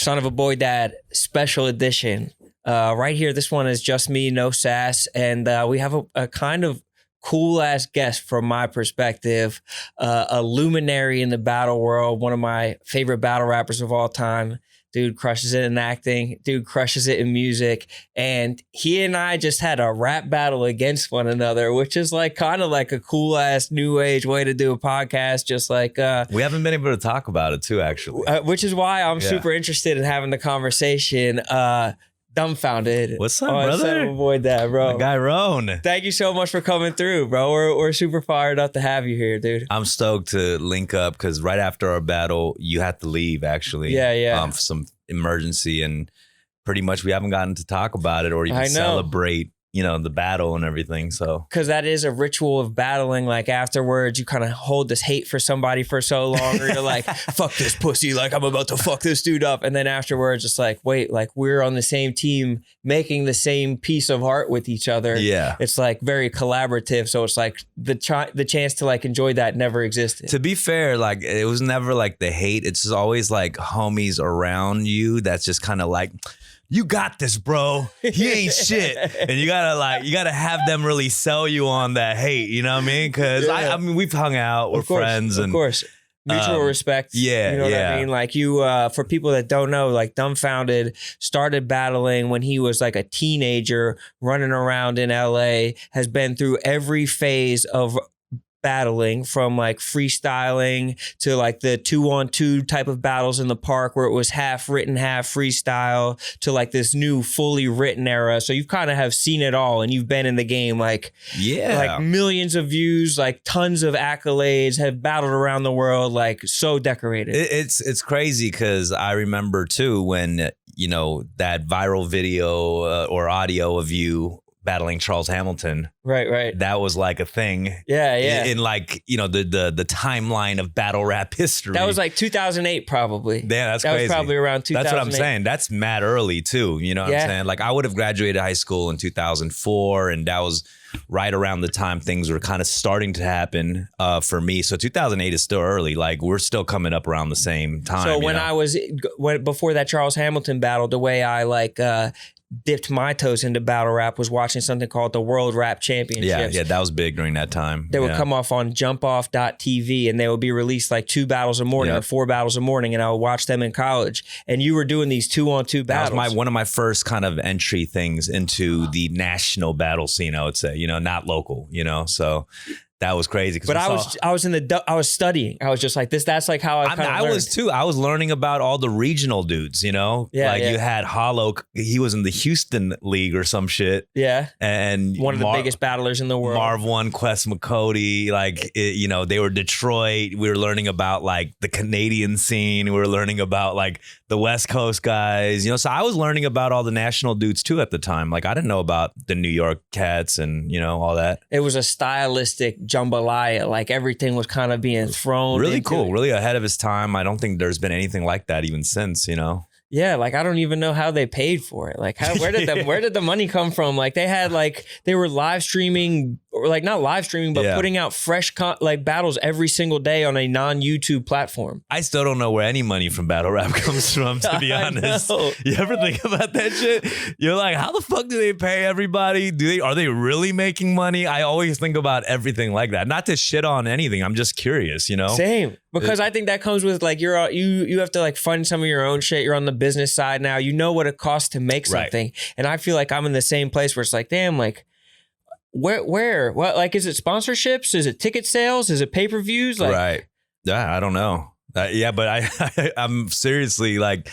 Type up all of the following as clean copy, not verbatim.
Son of a Boy Dad special edition. Right here, this one is just me, no sass, and we have a kind of cool ass guest from my perspective, a luminary in the battle world, one of my favorite battle rappers of all time. Dude crushes it in acting. Dude crushes it in music. And he and I just had a rap battle against one another, which is like kind of like a cool ass new age way to do a podcast. Just like we haven't been able to talk about it too, actually. Which is why I'm super interested in having the conversation. Dumbfounded. What's up, brother? Son of a Boy Dad, bro. My guy Rone. Thank you so much for coming through, bro. We're super fired up to have you here, dude. I'm stoked to link up because right after our battle, you had to leave, actually. Yeah. For some emergency, and pretty much we haven't gotten to talk about it or even celebrate, the battle and everything. So, because that is a ritual of battling. Like afterwards, you kind of hold this hate for somebody for so long, or you're like, "Fuck this pussy!" Like I'm about to fuck this dude up, and then afterwards, it's like, wait, like we're on the same team, making the same piece of art with each other. Yeah, it's like very collaborative. So it's like the chance to like enjoy that never existed. To be fair, like it was never like the hate. It's just always like homies around you that's just kind of like, you got this, bro. He ain't shit. And you gotta have them really sell you on that hate. You know what I mean? Because I mean, we've hung out, we're friends, and of course, mutual respect. Yeah, you know what I mean. Like you, for people that don't know, like Dumbfounded started battling when he was like a teenager, running around in LA. Has been through every phase of battling, from like freestyling to like the 2-on-2 type of battles in the park where it was half written, half freestyle, to like this new fully written era. So you've kind of have seen it all, and you've been in the game, like millions of views, like tons of accolades, have battled around the world, like so decorated. It's crazy because I remember too when that viral video or audio of you battling Charles Hamilton. Right. That was like a thing. Yeah. In like, the timeline of battle rap history. That was like 2008 probably. Yeah, that's crazy. That was probably around 2008. That's what I'm saying. That's mad early too. You know what I'm saying? Like I would have graduated high school in 2004, and that was right around the time things were kind of starting to happen for me. So 2008 is still early. Like we're still coming up around the same time. So before that Charles Hamilton battle, the way I dipped my toes into battle rap was watching something called the World Rap Championships. Yeah, that was big during that time. They would come off on jumpoff.tv, and they would be released like 2 battles a morning or 4 battles a morning, and I would watch them in college. And you were doing these 2-on-2 battles. That was one of my first kind of entry things into the national battle scene, I would say, not local, so that was crazy. But I was studying. I was just like this. That's like how I was too. I was learning about all the regional dudes, you had Hollow. He was in the Houston League or some shit. Yeah. And one of the biggest battlers in the world. Marv One, Quest McCody. They were Detroit. We were learning about like the Canadian scene. We were learning about like the West Coast guys, so I was learning about all the national dudes too at the time. Like I didn't know about the New York cats and, all that. It was a stylistic jambalaya. Like everything was kind of being thrown. Really cool. Really ahead of his time. I don't think there's been anything like that even since, Yeah, like I don't even know how they paid for it. Like where did the money come from? Like they were live streaming, or like not live streaming, but putting out fresh battles every single day on a non-YouTube platform. I still don't know where any money from battle rap comes from, to be honest. You ever think about that shit? You're like, how the fuck do they pay everybody? Are they really making money? I always think about everything like that. Not to shit on anything. I'm just curious, Same. Because I think that comes with like you have to like fund some of your own shit. You're on the business side now. You know what it costs to make something. Right. And I feel like I'm in the same place where it's like, damn, like where? What, like, is it sponsorships? Is it ticket sales? Is it pay-per-views? Like, right. Yeah, I don't know. But I'm seriously like,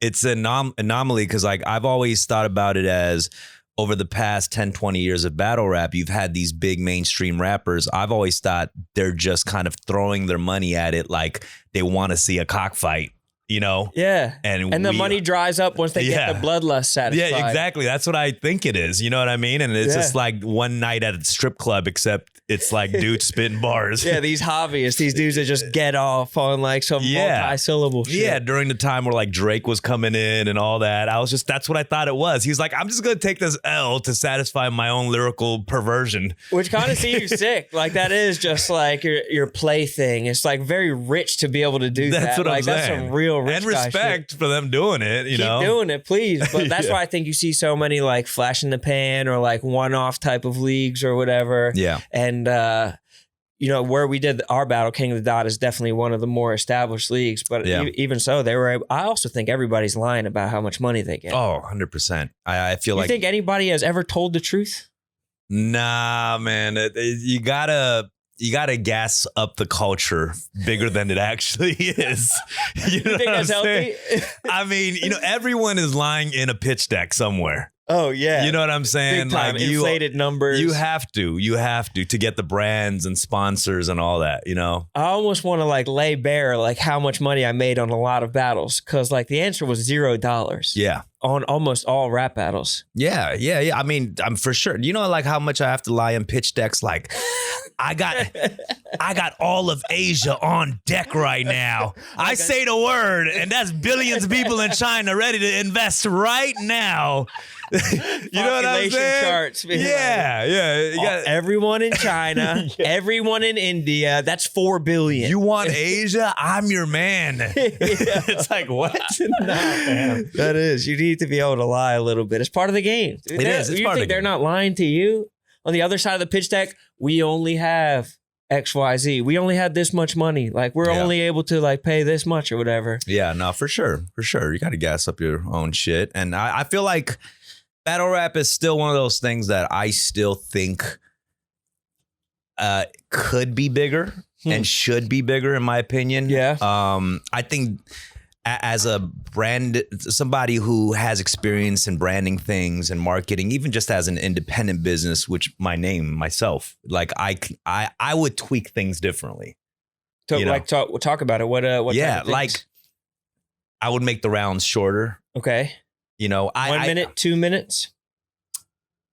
it's an anomaly because like I've always thought about it as over the past 10, 20 years of battle rap, you've had these big mainstream rappers. I've always thought they're just kind of throwing their money at it like they want to see a cockfight. Yeah. And the money dries up once they get the bloodlust satisfied. Yeah, exactly. That's what I think it is. You know what I mean? And it's just like one night at a strip club, except it's like dudes spitting bars. Yeah, these hobbyists, these dudes that just get off on like some multi-syllable shit. Yeah, during the time where like Drake was coming in and all that, that's what I thought it was. He's like, I'm just going to take this L to satisfy my own lyrical perversion. Which kind of seems sick. Like that is just like your play thing. It's like very rich to be able to do that. That's what I'm saying. That's some real little rich and guy respect shit. for them doing it. You Keep know, doing it, please. But that's Yeah. why I think you see so many like flash in the pan or like one-off type of leagues or whatever. Yeah. And you know, where we did our battle, King of the Dot is definitely one of the more established leagues. But Yeah. even so, I also think everybody's lying about how much money they get. Oh, 100%. I feel You like think anybody has ever told the truth? nah, man. You gotta gas up the culture bigger than it actually is. You know You think what I'm that's saying? healthy? I mean, you know, everyone is lying in a pitch deck somewhere. Oh yeah, You know what I'm saying? big time. Inflated numbers. You have to get the brands and sponsors and all that, you know? I almost want to like lay bare like how much money I made on a lot of battles because like the answer was $0 Yeah. on almost all rap battles. Yeah. I mean, I'm for sure. You know, like how much I have to lie in pitch decks? Like, I got all of Asia on deck right now. I say the word, and that's billions of people in China ready to invest right now. You know what I'm Population saying? charts. Man. Yeah. You got, Everyone in China, everyone in India. That's 4 billion. you want Asia? I'm your man. It's like, what? Nah, man. That is. You need to be able to lie a little bit. It's part of the game. It is. It's You part of think the they're game. not lying to you? On the other side of the pitch deck, we only have XYZ. We only had this much money. Like we're Yeah. only able to like pay this much or whatever. Yeah, no, for sure. You got to gas up your own shit. And I feel like battle rap is still one of those things that I still think could be bigger and should be bigger, in my opinion. Yeah. I think as a brand, somebody who has experience in branding things and marketing, even just as an independent business, which myself, like I would tweak things differently. You know? Talk about it. What Yeah, type of like things? I would make the rounds shorter. Okay. You know, 1 minute, 2 minutes.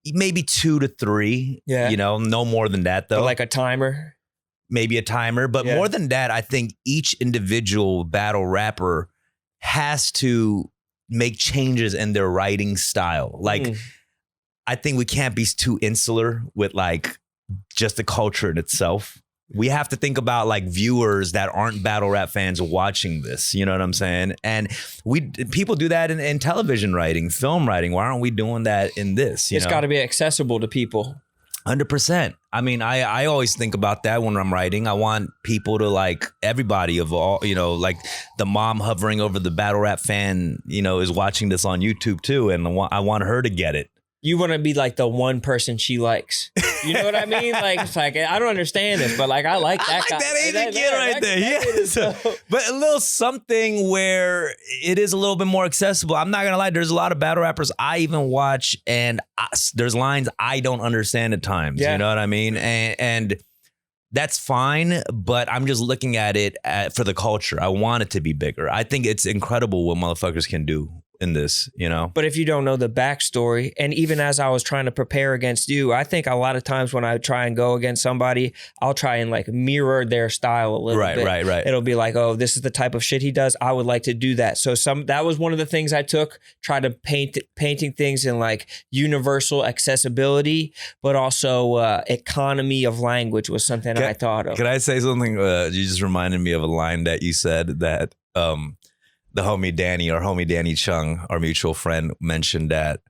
Maybe 2 to 3. Yeah. You know, no more than that though. But like a timer. Maybe a timer, but Yeah. more than that, I think each individual battle rapper has to make changes in their writing style. Like, I think we can't be too insular with like just the culture in itself. We have to think about like viewers that aren't battle rap fans watching this. You know what I'm saying? And people do that in television writing, film writing. Why aren't we doing that in this? It's got to be accessible to people. 100%. I mean, I always think about that when I'm writing. I want people to like everybody of all, you know, like the mom hovering over the battle rap fan, you know, is watching this on YouTube too. And I want her to get it. You want to be like the one person she likes. You know what I mean? Like, it's like, I don't understand this, but like, I like that guy. That Asian kid right there. Yes. But a little something where it is a little bit more accessible. I'm not going to lie. There's a lot of battle rappers I even watch and there's lines I don't understand at times. Yeah. You know what I mean? And that's fine, but I'm just looking at it for the culture. I want it to be bigger. I think it's incredible what motherfuckers can do in this, you know? But if you don't know the backstory, and even as I was trying to prepare against you, I think a lot of times when I try and go against somebody, I'll try and like mirror their style a little bit. Right. It'll be like, oh, this is the type of shit he does. I would like to do that. So that was one of the things I took, try to painting things in like universal accessibility, but also economy of language was something I thought of. Can I say something? You just reminded me of a line that you said that the homie Danny Chung, our mutual friend, mentioned that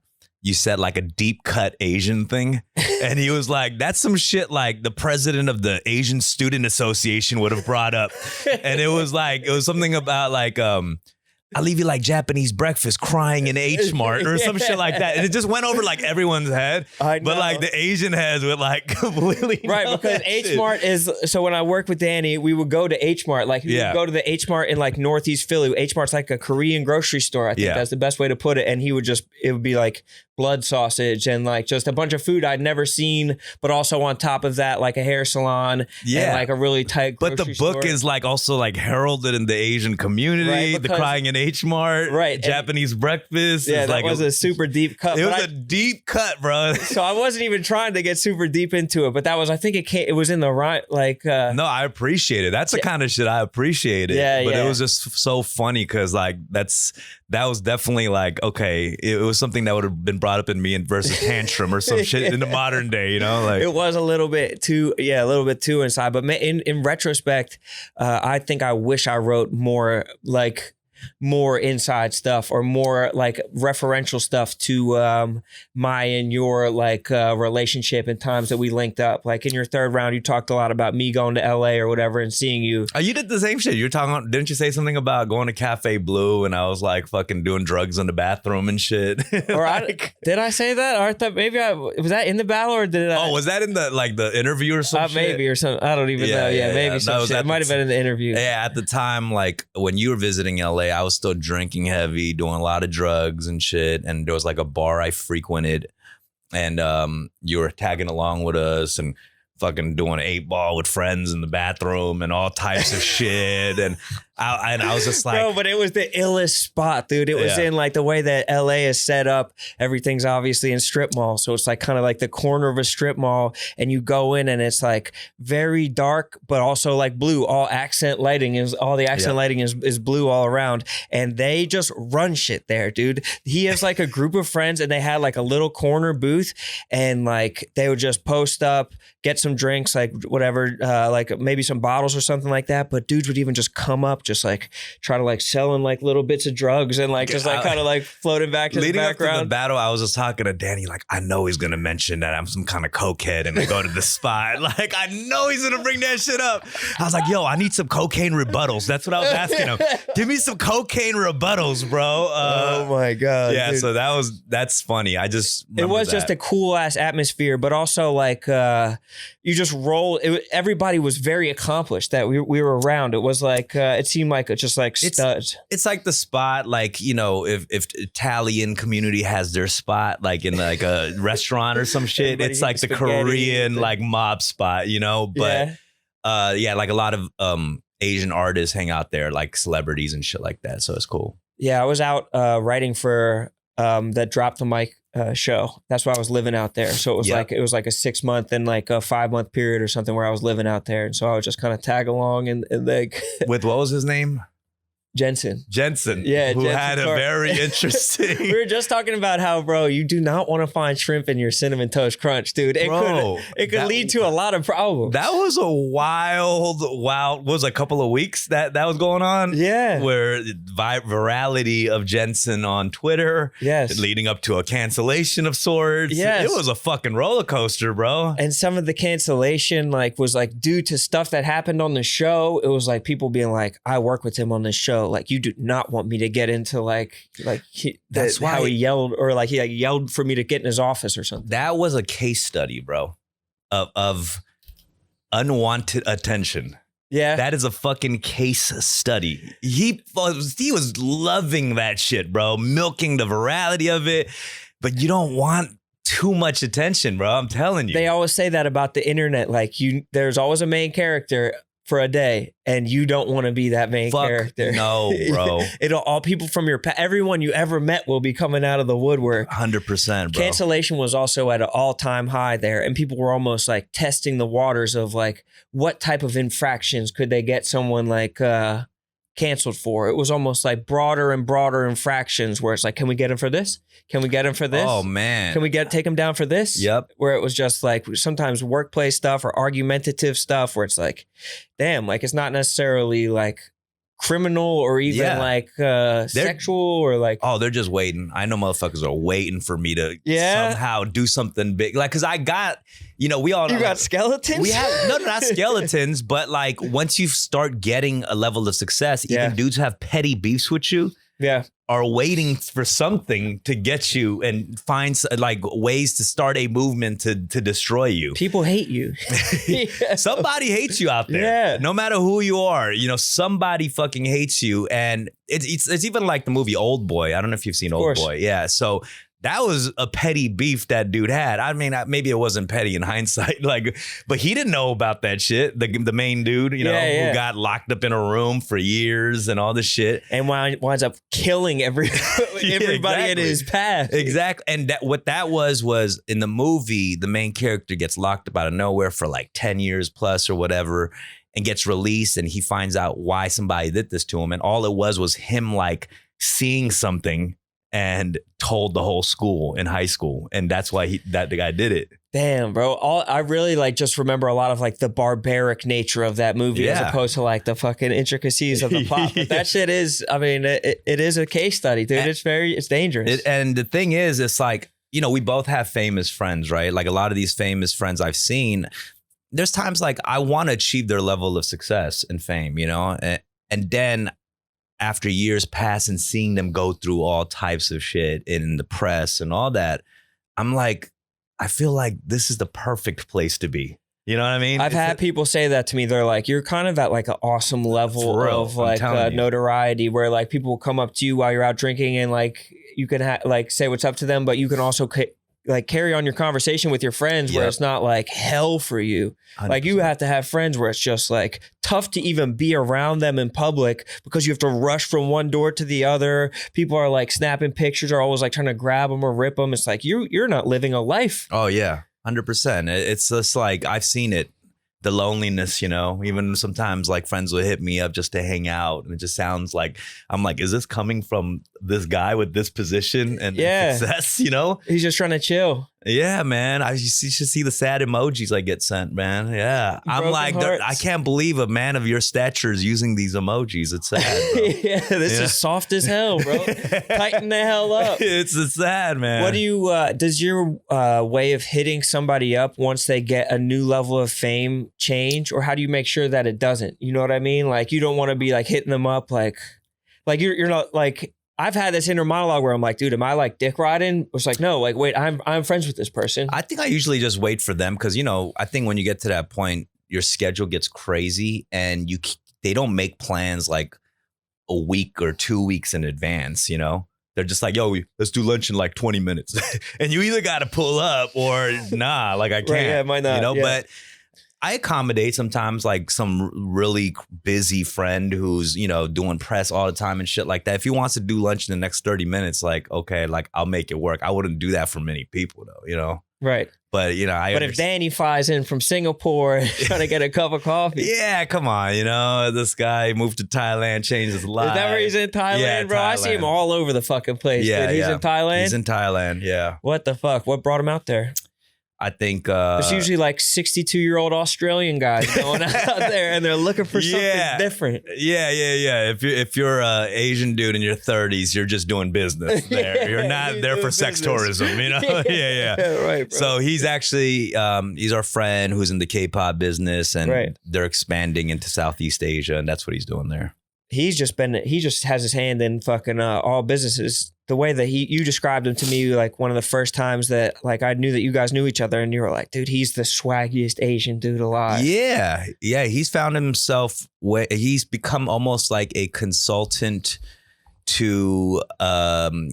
you said like a deep cut Asian thing. And he was like, that's some shit like the president of the Asian Student Association would have brought up. And it was something about like, I'll leave you like Japanese breakfast crying in H Mart or some shit like that. And it just went over like everyone's head. I know. But like the Asian heads would like completely Right, because H Mart is, so when I worked with Danny, we would go to H Mart. Like, we would go to the H Mart in like Northeast Philly. H Mart's like a Korean grocery store. I think that's the best way to put it. And it would be like blood sausage and like just a bunch of food I'd never seen, but also on top of that, like a hair salon and like a really tight grocery But the book store. is like also like heralded in the Asian community, Right, the crying in H Mart, right, Japanese breakfast. Yeah, is that like was a super deep cut. It was a deep cut, bro. So I wasn't even trying to get super deep into it, but that was, I think it was in the right, like. No, I appreciate it. That's the kind of shit I appreciate it. Yeah, but it was just so funny because like that was definitely like, okay, it was something that would have been brought up in me versus tantrum or some shit in the modern day, you know? Like it was a little bit too inside. But in retrospect, I think I wish I wrote more like more inside stuff or more like referential stuff to my and your like relationship and times that we linked up. Like in your third round, you talked a lot about me going to LA or whatever and seeing you. Oh, you did the same shit. You're talking. Didn't you say something about going to Cafe Blue and I was like fucking doing drugs in the bathroom and shit? Or did I say that? Or I thought maybe was that in the battle or did I? Oh, was that in the interview or something? Maybe or something. I don't even know. Yeah, maybe some shit. It might have been in the interview. Yeah, at the time, like when you were visiting LA, I was still drinking heavy, doing a lot of drugs and shit. And there was like a bar I frequented, and you were tagging along with us and fucking doing 8-ball with friends in the bathroom and all types of shit. And I was just like, bro, but it was the illest spot, dude. It was in like the way that LA is set up. Everything's obviously in strip mall. So it's like kind of like the corner of a strip mall, and you go in and it's like very dark, but also like blue. All the accent lighting is blue all around. And they just run shit there, dude. He has like a group of friends and they had like a little corner booth, and like they would just post up, get some drinks, like whatever, like maybe some bottles or something like that. But dudes would even just come up, just like try to like selling like little bits of drugs and like just like kind of like floating back to the background. Leading up to the battle, I was just talking to Danny, like, I know he's gonna mention that I'm some kind of cokehead and I go to the spot. Like, I know he's gonna bring that shit up. I was like, yo, I need some cocaine rebuttals. That's what I was asking him. Give me some cocaine rebuttals, bro. Oh my God. Yeah, dude. So that's funny. I just it was just a cool ass atmosphere, but also like you just roll. Everybody was very accomplished that we were around. It was like it seemed like just like studs. It's like the spot, like, you know, if Italian community has their spot, like in like a restaurant or some shit, it's like the Korean like mob spot, you know. But like a lot of Asian artists hang out there, like celebrities and shit like that. So it's cool. Yeah, I was out writing for that Drop the Mic show. That's why I was living out there. So it was like a 6 month and like a 5 month period or something where I was living out there. And so I would just kind of tag along and like with what was his name? Jensen. Yeah, who had a very interesting. We were just talking about how, bro, you do not want to find shrimp in your cinnamon toast crunch, dude. It could lead to a lot of problems. That was a wild, was a couple of weeks that was going on. Yeah. Where virality of Jensen on Twitter. Yes. Leading up to a cancellation of sorts. Yes. It was a fucking roller coaster, bro. And some of the cancellation was due to stuff that happened on the show. It was like people being like, I work with him on this show. Like, you do not want me to get into that's how he yelled, or like he yelled for me to get in his office or something. That was a case study, bro, of unwanted attention. Yeah. That is a fucking case study. He was loving that shit, bro, milking the virality of it. But you don't want too much attention, bro. I'm telling you. They always say that about the internet. Like, there's always a main character for a day, and you don't want to be that main character. No, bro. It'll all people from your past, everyone you ever met will be coming out of the woodwork. 100%, bro. Cancellation was also at an all-time high there, and people were almost like testing the waters of like what type of infractions could they get someone like canceled for. It was almost like broader and broader infractions where it's like, can we get him for this? Can we get him for this? Oh, man. Can we take him down for this? Yep. Where it was just like sometimes workplace stuff or argumentative stuff where it's like, damn, like it's not necessarily like criminal or even like sexual or like. Oh, they're just waiting. I know motherfuckers are waiting for me to somehow do something big. Like, cause I got, we all know. You got skeletons? We have, no, not skeletons, but like once you start getting a level of success, even dudes who have petty beefs with you. Yeah. Are waiting for something to get you and find like ways to start a movement to destroy you. People hate you. Somebody hates you out there. Yeah. No matter who you are, somebody fucking hates you. And it's even like the movie Old Boy. I don't know if you've seen Old Boy. Yeah. So that was a petty beef that dude had. I mean, maybe it wasn't petty in hindsight, but he didn't know about that shit. The main dude, who got locked up in a room for years and all this shit, and winds up killing everybody in his path. Exactly. And what that was in the movie, the main character gets locked up out of nowhere for like 10 years plus or whatever, and gets released, and he finds out why somebody did this to him, and all it was him like seeing something. and told the whole school in high school. And that's why the guy did it. Damn, bro. I really like just remember a lot of like the barbaric nature of that movie as opposed to like the fucking intricacies of the plot. But that shit is, I mean, it is a case study, dude. And it's dangerous. And the thing is, it's like, you know, we both have famous friends, right? Like a lot of these famous friends I've seen, there's times like I want to achieve their level of success and fame, you know? And then after years pass and seeing them go through all types of shit in the press and all that, I'm like, I feel like this is the perfect place to be. You know what I mean? I've had people say that to me. They're like, you're kind of at like an awesome level of like notoriety where like people will come up to you while you're out drinking and like you can like say what's up to them, but you can also like carry on your conversation with your friends where it's not like hell for you. 100%. Like you have to have friends where it's just like tough to even be around them in public because you have to rush from one door to the other. People are like snapping pictures, are always like trying to grab them or rip them. It's like you're not living a life. Oh yeah, 100%. It's just like I've seen it. The loneliness, you know, even sometimes like friends will hit me up just to hang out. And it just sounds like, I'm like, is this coming from this guy with this position and success, you know? He's just trying to chill. Yeah, man. You should see the sad emojis I get sent, man. Yeah. I'm like, I can't believe a man of your stature is using these emojis. It's sad, bro. This is soft as hell, bro. Tighten the hell up. It's sad, man. What do you, does your way of hitting somebody up once they get a new level of fame change? Or how do you make sure that it doesn't? You know what I mean? Like, you don't want to be like hitting them up like you're not like, I've had this inner monologue where I'm like, dude, am I like dick riding? It's like, no, like, wait, I'm friends with this person. I think I usually just wait for them because, you know, I think when you get to that point, your schedule gets crazy and they don't make plans like a week or 2 weeks in advance, you know? They're just like, yo, let's do lunch in like 20 minutes. And you either got to pull up or nah, like I can't, right, yeah, might not, you know? Yeah. But I accommodate sometimes like some really busy friend who's, you know, doing press all the time and shit like that. If he wants to do lunch in the next 30 minutes, like, okay, like I'll make it work. I wouldn't do that for many people though, you know? Right. But, you know, if Danny flies in from Singapore trying to get a cup of coffee. Yeah, come on. You know, this guy moved to Thailand, changed his life. Is that where he's in Thailand, yeah, bro? Thailand. I see him all over the fucking place. Yeah, dude. He's in Thailand? He's in Thailand, yeah. What the fuck? What brought him out there? I think there's usually like 62-year-old Australian guys going out there and they're looking for something different. Yeah. If you're an Asian dude in your 30s, you're just doing business there. You're not there for sex tourism, you know? yeah. Right, bro. So he's actually he's our friend who's in the K-pop business and they're expanding into Southeast Asia and that's what he's doing there. He just has his hand in fucking all businesses. The way that you described him to me, like one of the first times that like I knew that you guys knew each other and you were like, dude, he's the swaggiest Asian dude alive. Yeah. He's found himself, he's become almost like a consultant to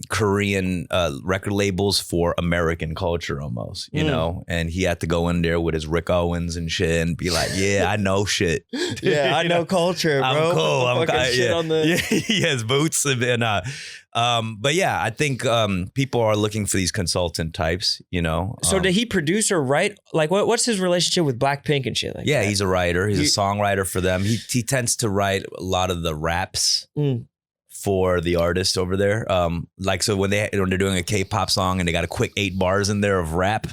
Korean record labels for American culture almost, you know? And he had to go in there with his Rick Owens and shit and be like, yeah, I know shit. Yeah, I know culture, bro. I'm cool. Yeah, he has boots but yeah, I think people are looking for these consultant types, you know? So did he produce or write? Like what's his relationship with Blackpink and shit like that? He's a writer. He's a songwriter for them. He tends to write a lot of the raps. For the artist over there. Like, so when they're doing a K-pop song and they got a quick 8 bars in there of rap,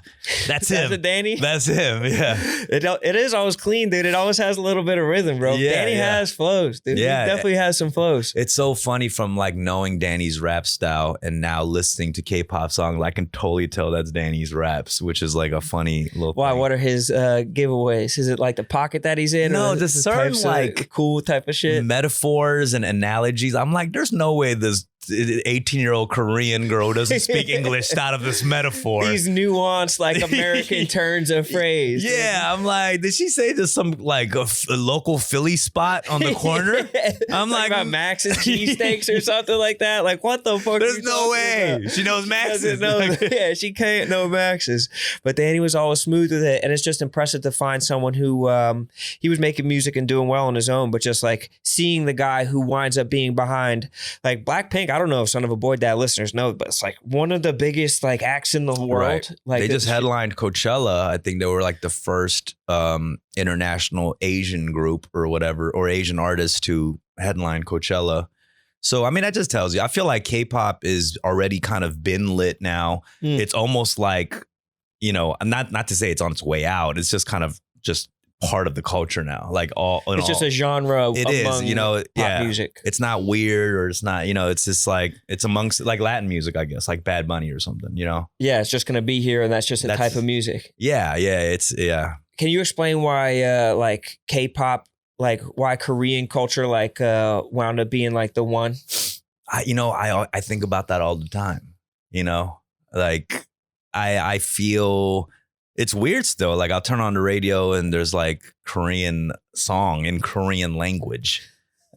that's him. That's Danny? That's him, yeah. It is always clean, dude. It always has a little bit of rhythm, bro. Yeah, Danny has flows, dude. Yeah, he definitely has some flows. It's so funny from like knowing Danny's rap style and now listening to K-pop songs, I can totally tell that's Danny's raps, which is like a funny little Why? thing. What are his giveaways? Is it like the pocket that he's in? No, just certain like cool type of shit. Metaphors and analogies. I'm like, there's no way this 18-year-old Korean girl doesn't speak English out of this metaphor. These nuanced, like American turns of phrase. Yeah, I'm like, did she say there's some like a local Philly spot on the corner? I'm like about Max's cheesesteaks or something like that. Like, what the fuck? There's no way about? She knows Max's. Yeah, she can't know Max's. But Danny was always smooth with it, and it's just impressive to find someone who he was making music and doing well on his own, but just like seeing the guy who winds up being behind like Blackpink. I don't know if Son of a Boy Dad listeners know, but it's like one of the biggest like acts in the world. Right. Like they just headlined Coachella. I think they were like the first international Asian group or whatever, or Asian artist to headline Coachella. So, I mean, that just tells you, I feel like K-pop is already kind of been lit now. It's almost like, you know, not to say it's on its way out. It's just kind of just part of the culture now. Like it's just a genre. It is, you know, pop music. It's not weird or it's not, you know, it's just like, it's amongst like Latin music, I guess, like Bad Bunny or something, you know? Yeah, it's just going to be here and that's just a type of music. Yeah. Can you explain why like K-pop, like why Korean culture like wound up being like the one? I think about that all the time, you know, like I feel it's weird still. Like I'll turn on the radio and there's like Korean song in Korean language.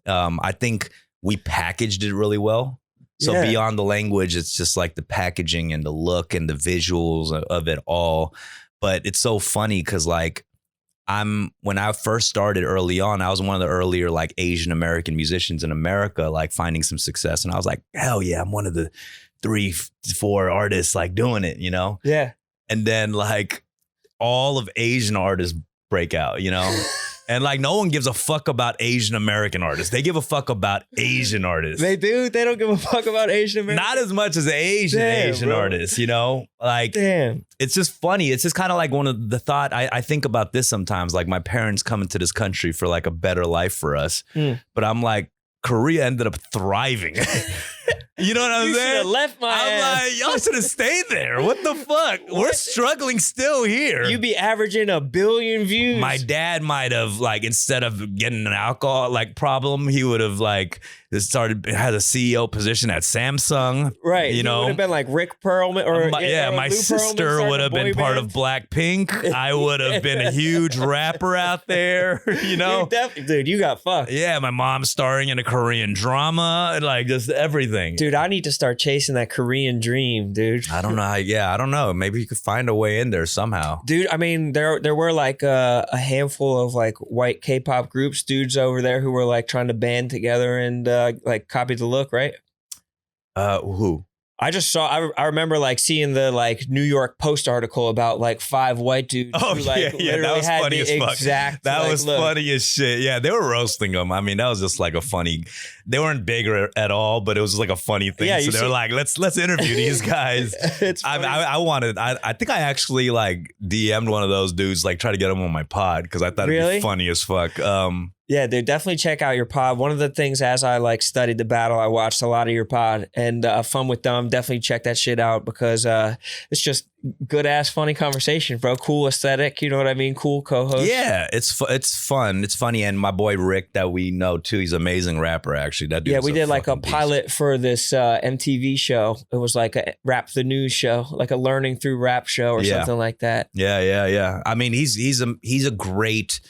I think we packaged it really well. So beyond the language, it's just like the packaging and the look and the visuals of it all. But it's so funny because like when I first started early on, I was one of the earlier like Asian American musicians in America, like finding some success. And I was like, hell yeah, I'm one of the 3-4 artists like doing it, you know? Yeah. And then like all of Asian artists break out, you know? And like no one gives a fuck about Asian American artists. They give a fuck about Asian artists. They do? They don't give a fuck about Asian American? Not as much as Asian artists, you know? Like, damn. It's just funny. It's just kind of like one of the thought. I think about this sometimes. Like my parents coming to this country for like a better life for us. But I'm like, Korea ended up thriving. You know what I'm saying? You should have left my ass. Like, y'all should have stayed there. What the fuck? We're struggling still here. You be averaging 1 billion views. My dad might have like, instead of getting an alcohol like problem, he would have like had a CEO position at Samsung. Right. You know, would have been like Rick Perlman or my sister would have been part of Blackpink. I would have been a huge rapper out there. You know, dude, you got fucked. Yeah, my mom's starring in a Korean drama and like just everything. Dude, I need to start chasing that Korean dream, dude. I don't know. I don't know. Maybe you could find a way in there somehow. Dude, I mean, there were like a handful of like white K-pop groups, dudes over there who were like trying to band together and like copy the look, right? Who? I just saw, I remember like seeing the like New York Post article about like 5 white dudes who like literally that was had funny the as fuck. exact That like, was look. funny as shit. Yeah, they were roasting them. I mean, that was just like a funny, they weren't big at all, but it was just like a funny thing. Yeah, so they were like, let's interview these guys. I think I actually like DM'd one of those dudes, like try to get him on my pod because I thought it'd be funny as fuck. Yeah, dude, definitely check out your pod. One of the things as I like studied the battle, I watched a lot of your pod and Fun with Dumb. Definitely check that shit out because it's just good ass funny conversation, bro. Cool aesthetic, you know what I mean? Cool co-host. Yeah, it's fun. It's funny, and my boy Rick that we know too. He's an amazing rapper, actually. That dude. Yeah, we did like a pilot for this MTV show. It was like a Rap the News show, like a learning through rap show or something like that. Yeah. I mean, he's a great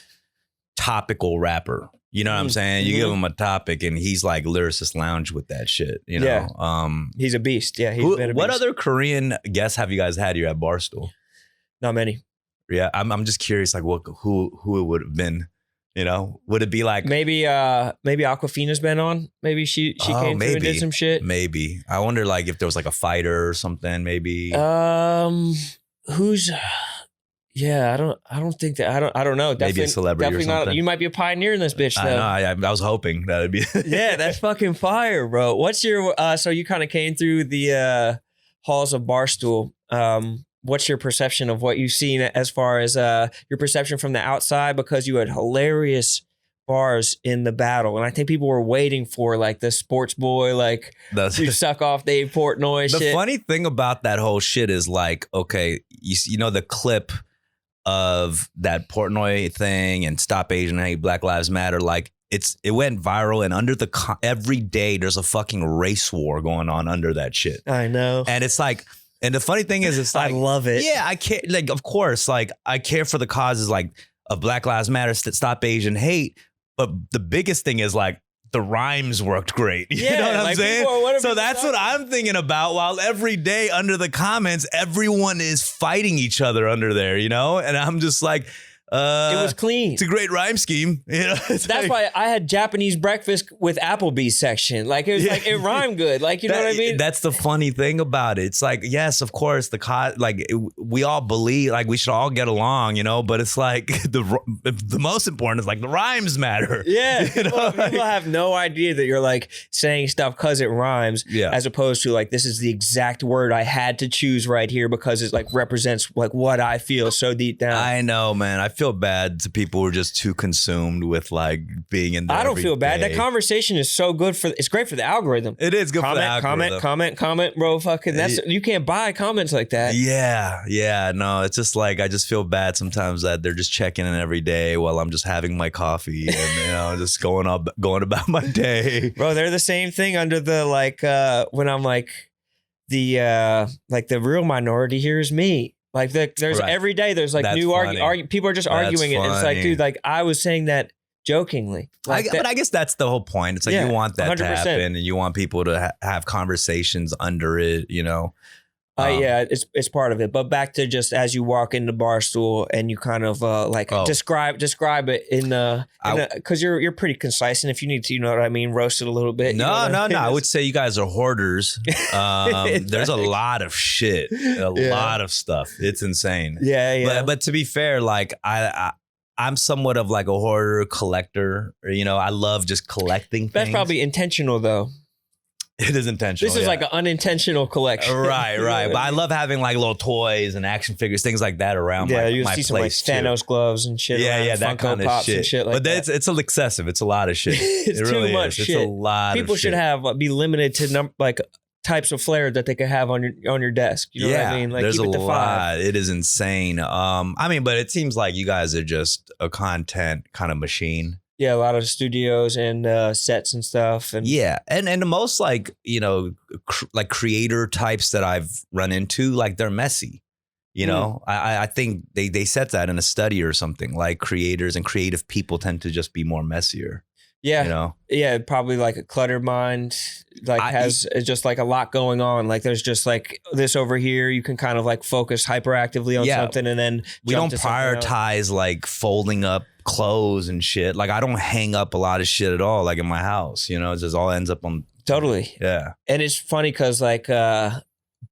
topical rapper. You know what I'm saying? You give him a topic and he's like lyricist lounge with that shit, you know? Yeah. He's a beast. Yeah. What other Korean guests have you guys had here at Barstool? Not many. Yeah. I'm just curious, like who it would have been, you know? Would it be like maybe Aquafina's been on? Maybe she came through and did some shit. Maybe. I wonder like if there was like a fighter or something, maybe. Who's Yeah, I don't think that I don't know. Maybe a celebrity or something. You might be a pioneer in this bitch though. I know. I was hoping that would be. Yeah, that's fucking fire, bro. What's your so you kind of came through the halls of Barstool. What's your perception of what you've seen as far as your perception from the outside? Because you had hilarious bars in the battle, and I think people were waiting for like the sports boy, like you suck off Dave Portnoy. The shit. funny thing about that whole shit is like, okay, you know the clip of that Portnoy thing and Stop Asian Hate, Black Lives Matter, like it went viral, and under every day there's a fucking race war going on under that shit. I know. And it's like, and the funny thing is, it's like, I love it. Yeah, I care. Like, of course, like I care for the causes like of Black Lives Matter, Stop Asian Hate. But the biggest thing is like the rhymes worked great. You know what I'm saying? So that's what I'm thinking about, while every day under the comments, everyone is fighting each other under there, you know? And I'm just like, It was clean. It's a great rhyme scheme. You know, that's why I had Japanese breakfast with Applebee's section. Like it was like it rhymed good. Like you know what I mean? That's the funny thing about it. It's like, yes, of course, we all believe like we should all get along, you know. But it's like the most important is like the rhymes matter. Yeah, you know? people have no idea that you're like saying stuff because it rhymes, as opposed to like this is the exact word I had to choose right here because it like represents like what I feel so deep down. I know, man. I feel bad to people who are just too consumed with like being in there. I don't feel bad. That conversation is so good it's great for the algorithm. It is good for the algorithm. Comment, bro. Fucking you can't buy comments like that. Yeah. No, it's just like I just feel bad sometimes that they're just checking in every day while I'm just having my coffee and you know just going about my day. Bro, they're the same thing under the like when I'm like the real minority here is me. Like there's every day there's like new people are just arguing it. And it's like, dude, like I was saying that jokingly. Like but I guess that's the whole point. It's like you want that 100%. To happen and you want people to have conversations under it, you know. It's part of it. But back to just as you walk into Barstool and you kind of describe it in because you're pretty concise, and if you need to, you know what I mean, roast it a little bit. No. I would say you guys are hoarders. There's a lot of shit, a lot of stuff. It's insane. Yeah. But to be fair, like I'm somewhat of like a hoarder collector. You know, I love just collecting things. That's probably intentional though. It is intentional. This is like an unintentional collection. Right. But I love having like little toys and action figures, things like that around my you see place some like Thanos gloves and shit. Yeah, that kind of shit. And shit like but that. It's excessive. It's a lot of shit. It's really too much shit. It's a lot People of shit. should be limited to like types of flair that they could have on your desk. You know what I mean? Like there's keep it to 5. lot. It is insane. I mean, but it seems like you guys are just a content kind of machine. Yeah, a lot of studios and sets and stuff. And and the most like, you know, like creator types that I've run into, like they're messy. You know, I think they said that in a study or something, like creators and creative people tend to just be more messier. Yeah. You know? Yeah, probably like a cluttered mind, like has just like a lot going on. Like there's just like this over here. You can kind of like focus hyperactively on something and then we don't prioritize like folding up clothes and shit. Like I don't hang up a lot of shit at all, like in my house, you know, it just all ends up on. Totally. Yeah. And it's funny because like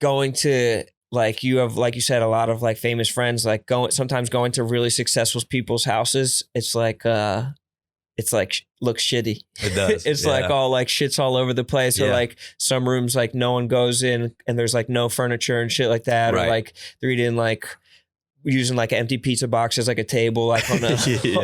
going to like you have, like you said, a lot of like famous friends, like sometimes going to really successful people's houses. It's like looks shitty. It does. It's like all like shit's all over the place. Or like some rooms like no one goes in and there's like no furniture and shit like that. Or like they're eating like using like empty pizza boxes like a table like on a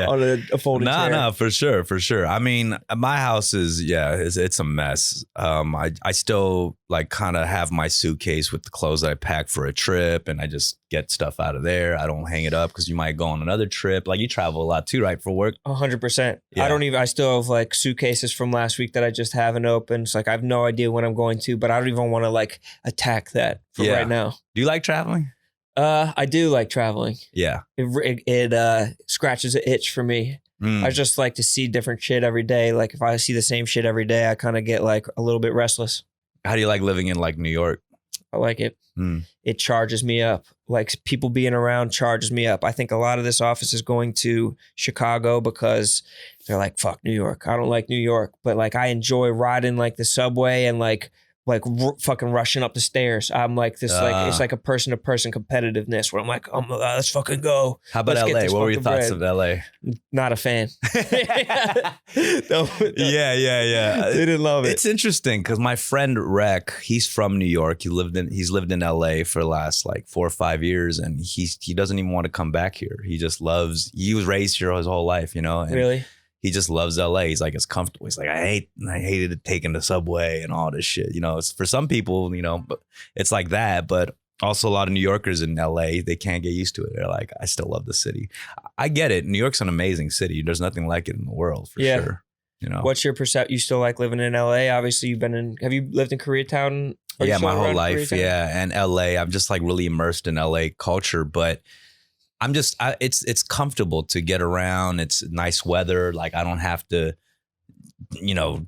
on a folding chair. No, for sure. I mean, my house is it's a mess. I still like kind of have my suitcase with the clothes that I pack for a trip, and I just get stuff out of there. I don't hang it up because you might go on another trip. Like you travel a lot too, right, for work? 100%. I still have like suitcases from last week that I just haven't opened. It's like I have no idea when I'm going to, but I don't even want to like attack that for right now. Do you like traveling? I do like traveling. Yeah. It scratches an itch for me. I just like to see different shit every day. Like if I see the same shit every day, I kind of get like a little bit restless. How do you like living in like New York? I like it. It charges me up. Like people being around charges me up. I think a lot of this office is going to Chicago because they're like, fuck New York. I don't like New York. But like I enjoy riding like the subway and like fucking rushing up the stairs. I'm like this, like it's like a person to person competitiveness where I'm like, let's fucking go. How about LA? What were your thoughts of LA? Not a fan. Yeah. Didn't love it. It's interesting because my friend Rec, he's from New York. He's lived in LA for the last like 4 or 5 years, and he doesn't even want to come back here. He just loves. He was raised here his whole life, you know. And really. He just loves LA. He's like, it's comfortable. He's like, I hated taking the subway and all this shit. You know, it's for some people, you know, but it's like that. But also a lot of New Yorkers in LA, they can't get used to it. They're like, I still love the city. I get it. New York's an amazing city. There's nothing like it in the world for sure. You know, what's your perception? You still like living in LA? Obviously, have you lived in Koreatown? Yeah, my whole life. Koreatown? Yeah. And LA, I'm just like really immersed in LA culture, but I'm just, it's comfortable to get around. It's nice weather. Like I don't have to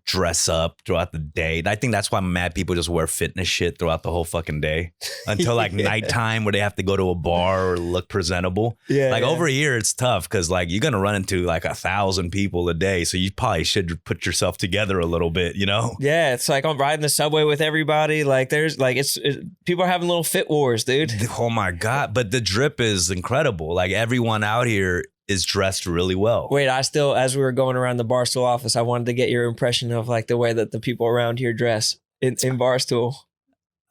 dress up throughout the day. I think that's why mad people just wear fitness shit throughout the whole fucking day until like nighttime where they have to go to a bar or look presentable. Yeah. Like over here, it's tough because like you're going to run into like 1,000 people a day. So you probably should put yourself together a little bit, Yeah. It's like I'm riding the subway with everybody. Like there's like, people are having little fit wars, dude. Oh my God. But the drip is incredible. Like everyone out here is dressed really well. Wait, as we were going around the Barstool office, I wanted to get your impression of like the way that the people around here dress in Barstool.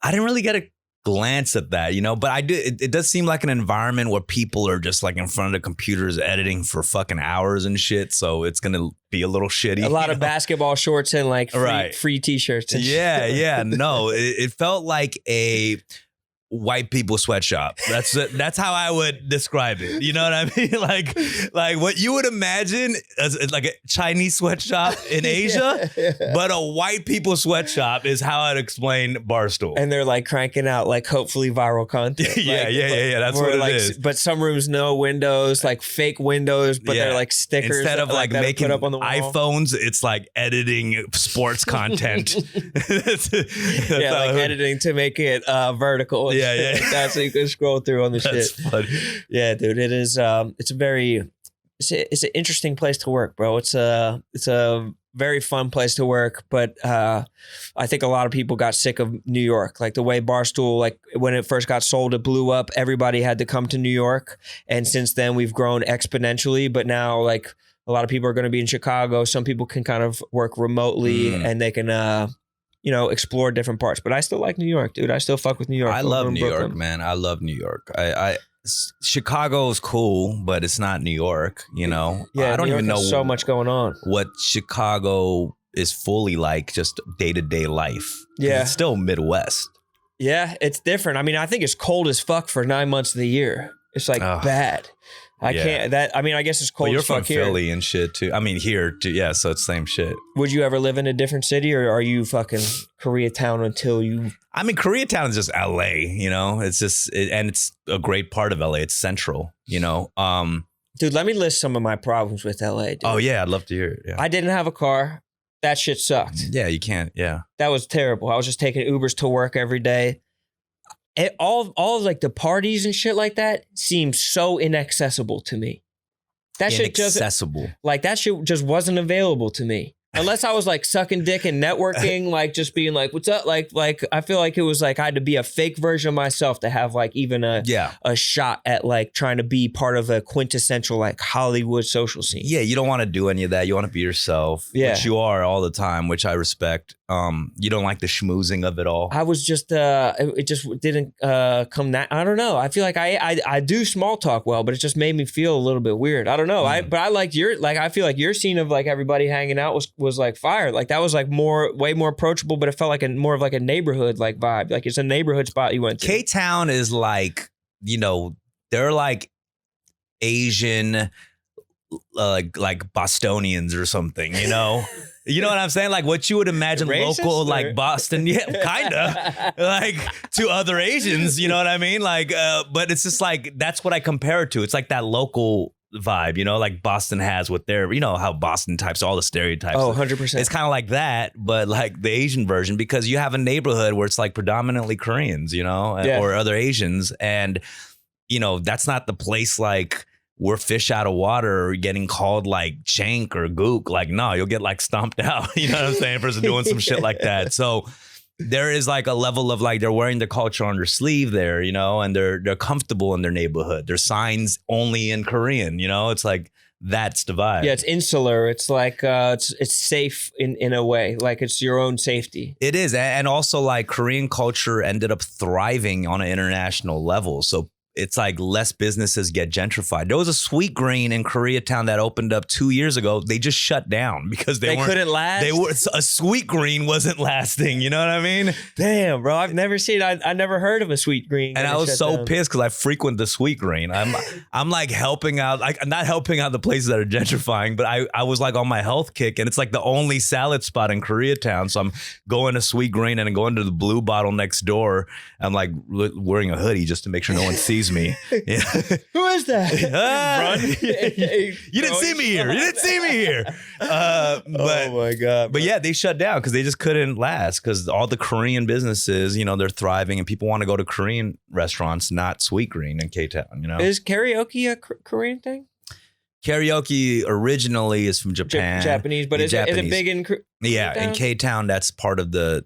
I didn't really get a glance at that, but I do. It does seem like an environment where people are just like in front of the computers editing for fucking hours and shit. So it's going to be a little shitty. A lot of basketball shorts and like free t-shirts. And yeah. No, it felt like a white people sweatshop. That's how I would describe it. You know what I mean? Like what you would imagine as like a Chinese sweatshop in Asia, but a white people sweatshop is how I'd explain Barstool. And they're like cranking out like hopefully viral content. Yeah. That's what it is. But some rooms no windows, like fake windows, but they're like stickers. Instead of like making up on the wall. iPhones, it's like editing sports content. Like editing to make it vertical. Yeah. That's so you can scroll through on the That's shit. Funny. Yeah, dude. It is. It's an interesting place to work, bro. It's a very fun place to work, but I think a lot of people got sick of New York. Like the way Barstool, like when it first got sold, it blew up. Everybody had to come to New York, and since then we've grown exponentially. But now, like a lot of people are going to be in Chicago. Some people can kind of work remotely, and they can. Explore different parts. But I still like New York, dude. I still fuck with New York. I love New York, man. I love New York. Chicago's cool, but it's not New York, Yeah, I don't even know so much going on. What Chicago is fully like, just day-to-day life. Yeah. It's still Midwest. Yeah, it's different. I mean, I think it's cold as fuck for 9 months of the year. It's like bad. I guess it's cold as fuck here. You're from Philly and shit too. I mean, here too. Yeah, so it's same shit. Would you ever live in a different city, or are you fucking Koreatown until you? I mean, Koreatown is just LA, It's just, and it's a great part of LA. It's central, Dude, let me list some of my problems with LA, dude. Oh yeah, I'd love to hear it. Yeah. I didn't have a car. That shit sucked. Yeah, you can't. Yeah. That was terrible. I was just taking Ubers to work every day. All of like the parties and shit like that seemed so inaccessible to me. That shit just that shit just wasn't available to me. Unless I was like sucking dick and networking, like just being like, what's up? Like I feel like it was like I had to be a fake version of myself to have like even a shot at like trying to be part of a quintessential like Hollywood social scene. Yeah, you don't want to do any of that. You want to be yourself, which you are all the time, which I respect. You don't like the schmoozing of it all. I was just, it just didn't come that, I don't know. I feel like I do small talk well, but it just made me feel a little bit weird. I don't know. But I liked I feel like your scene of like everybody hanging out was like fire. Like that was like way more approachable, but it felt like more of like a neighborhood like vibe. Like it's a neighborhood spot you went to. K-Town is like, they're like Asian, like Bostonians or something, You know what I'm saying? Like what you would imagine local, like Boston, kind of like to other Asians, you know what I mean? Like, but it's just like, that's what I compare it to. It's like that local vibe, like Boston has with their, how Boston types, all the stereotypes. Oh, 100%. It's kind of like that, but like the Asian version, because you have a neighborhood where it's like predominantly Koreans, or other Asians. And, that's not the place like, we're fish out of water or getting called like chank or gook. Like, no, you'll get like stomped out. You know what I'm saying? For doing some shit like that. So there is like a level of like, they're wearing the culture on their sleeve there, and they're comfortable in their neighborhood. There's signs only in Korean, it's like, that's the vibe. Yeah, it's insular. It's like, it's safe in a way. Like it's your own safety. It is. And also like Korean culture ended up thriving on an international level. So it's like less businesses get gentrified. There was a Sweet Green in Koreatown that opened up 2 years ago. They just shut down because they couldn't last. A Sweet Green wasn't lasting. You know what I mean? Damn, bro. I've never seen. I never heard of a Sweet Green. And I was so pissed because I frequent the Sweet Green. I'm like helping out, like not helping out the places that are gentrifying, but I was like on my health kick, and it's like the only salad spot in Koreatown. So I'm going to Sweet Green and going to the Blue Bottle next door. I'm like wearing a hoodie just to make sure no one sees excuse me. Yeah. Who is that? Run. You didn't see me here. You didn't see me here. But, oh my God. But yeah, they shut down because they just couldn't last because all the Korean businesses, you know, they're thriving and people want to go to Korean restaurants, not Sweetgreen in K-Town, you know? Is karaoke a Korean thing? Karaoke originally is from Japan. Japanese, but is it big in Yeah, K-Town? in K-Town, that's part of the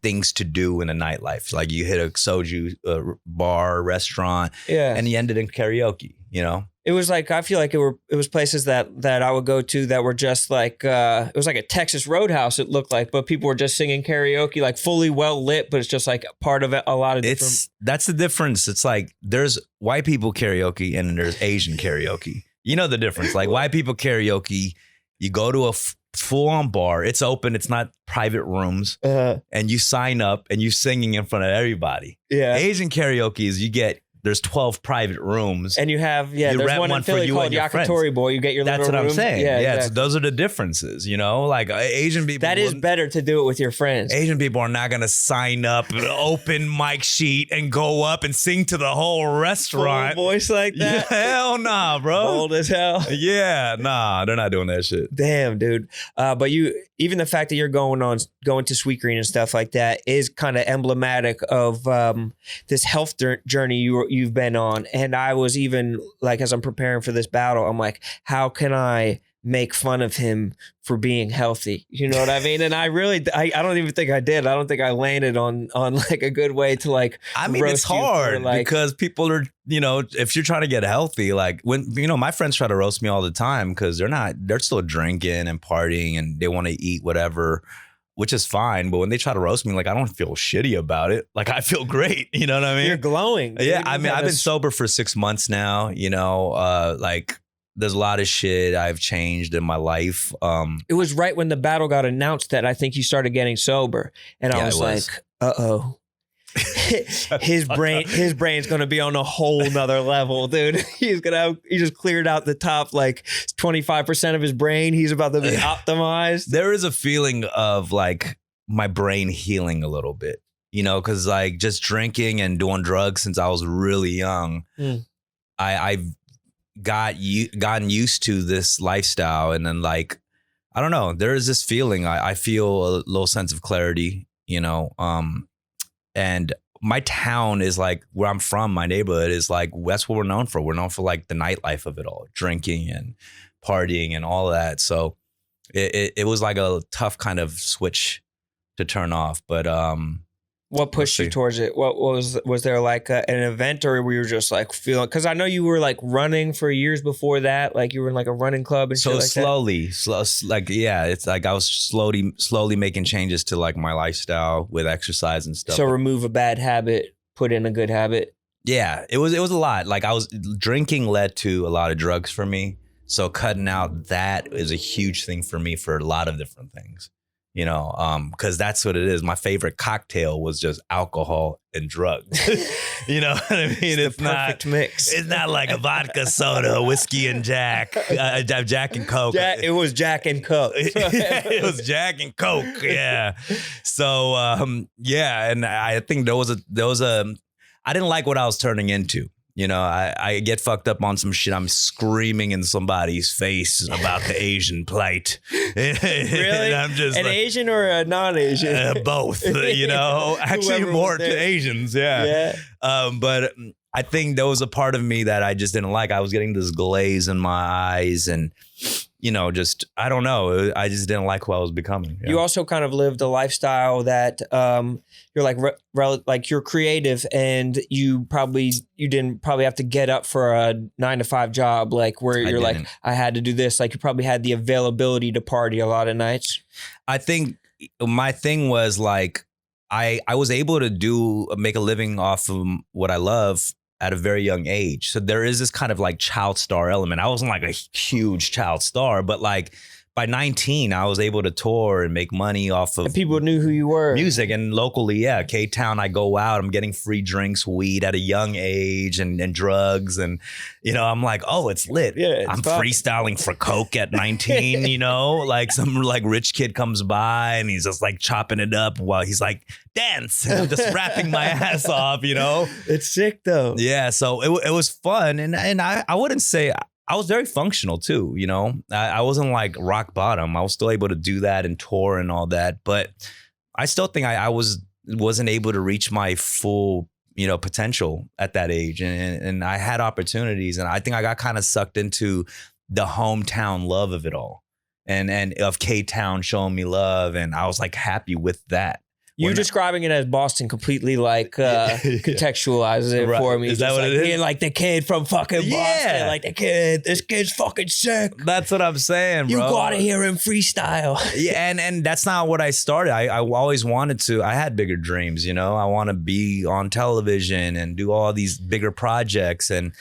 things to do in a nightlife. Like you hit a soju bar, restaurant, and you ended in karaoke, you know? It was like, I feel like it was places that I would go to that were just like, it was like a Texas Roadhouse, it looked like, but people were just singing karaoke, like fully well lit, but it's just like part of a lot of different. That's the difference. It's like there's white people karaoke and there's Asian karaoke. You know the difference. Like white people karaoke, you go to a full-on bar. It's open. It's not private rooms. And you sign up and you're singing in front of everybody. Yeah. Asian karaoke is there's 12 private rooms. And you have, there's one in Philly called Yakitori Boy. You get your little room. That's what I'm saying. Yeah, exactly. So those are the differences, you know? Like Asian people. That is better to do it with your friends. Asian people are not going to sign up, open mic sheet, and go up and sing to the whole restaurant. Full voice like that? Yeah, hell nah, bro. Bold as hell. Yeah, nah, they're not doing that shit. Damn, dude. But even the fact that you're going to Sweetgreen and stuff like that is kind of emblematic of this health journey you've been on. And I was even like, as I'm preparing for this battle, I'm like, how can I make fun of him for being healthy? You know what I mean? And I don't even think I did. I don't think I landed on like a good way to like, I mean, it's hard because people are, you know, if you're trying to get healthy, like when, you know, my friends try to roast me all the time because they're still drinking and partying and they want to eat whatever, which is fine. But when they try to roast me, like, I don't feel shitty about it. Like, I feel great. You know what I mean? You're glowing. Dude. Yeah. I mean, I've been sober for 6 months now, you know, like there's a lot of shit I've changed in my life. It was right when the battle got announced that I think you started getting sober. And I was like, uh-oh. his brain's gonna be on a whole nother level, dude. He just cleared out the top like 25% of his brain. He's about to be optimized. There is a feeling of like my brain healing a little bit, you know, because like just drinking and doing drugs since I was really young, I've gotten used to this lifestyle, and then like I don't know, there is this feeling I feel a little sense of clarity, you know. And my town is like where I'm from, my neighborhood is like, that's what we're known for. We're known for like the nightlife of it all, drinking and partying and all of that. So it was like a tough kind of switch to turn off. But what pushed you towards it? What was there like an event, or were you just like feeling? Because I know you were like running for years before that. Like you were in like a running club and shit like slowly, like yeah, it's like I was slowly making changes to like my lifestyle with exercise and stuff. So remove a bad habit, put in a good habit. Yeah, it was a lot. Like drinking led to a lot of drugs for me. So cutting out that is a huge thing for me for a lot of different things. You know, because that's what it is. My favorite cocktail was just alcohol and drugs. You know what I mean? It's the perfect mix. It's not like a vodka soda, whiskey and Jack, Jack and Coke. It was Jack and Coke. It was Jack and Coke. Yeah. So yeah, and I think there was a. I didn't like what I was turning into. You know, I get fucked up on some shit. I'm screaming in somebody's face about the Asian plight. Really? I'm just an Asian or a non-Asian? Both, you know. Actually, more to Asians, yeah. But I think there was a part of me that I just didn't like. I was getting this glaze in my eyes and, you know, just, I don't know. I just didn't like who I was becoming. Yeah. You also kind of lived a lifestyle that you're like, like you're creative and you didn't probably have to get up for a 9-to-5 job, like where you're like, I had to do this. Like you probably had the availability to party a lot of nights. I think my thing was like, I was able to make a living off of what I love at a very young age. So there is this kind of like child star element. I wasn't like a huge child star, but like by 19, I was able to tour and make money off of And people knew who you were. music. And locally, yeah, K-Town, I go out, I'm getting free drinks, weed at a young age and drugs. And, you know, I'm like, oh, it's lit. Yeah, I'm freestyling for coke at 19, you know, like some like rich kid comes by and he's just like chopping it up while he's like, dance. And I'm just rapping my ass off, you know? It's sick though. Yeah. So it was fun. And I wouldn't say, I was very functional too, you know. I wasn't like rock bottom. I was still able to do that and tour and all that, but I still think I wasn't able to reach my full, you know, potential at that age, and I had opportunities, and I think I got kind of sucked into the hometown love of it all, and of K-Town showing me love, and I was like happy with that. You describing it as Boston completely like contextualizes it for me. Is that what it is? Being like the kid from fucking Boston, like this kid's fucking sick. That's what I'm saying, bro. You gotta hear him freestyle. Yeah, and that's not what I started. I always wanted to. I had bigger dreams, you know. I want to be on television and do all these bigger projects, and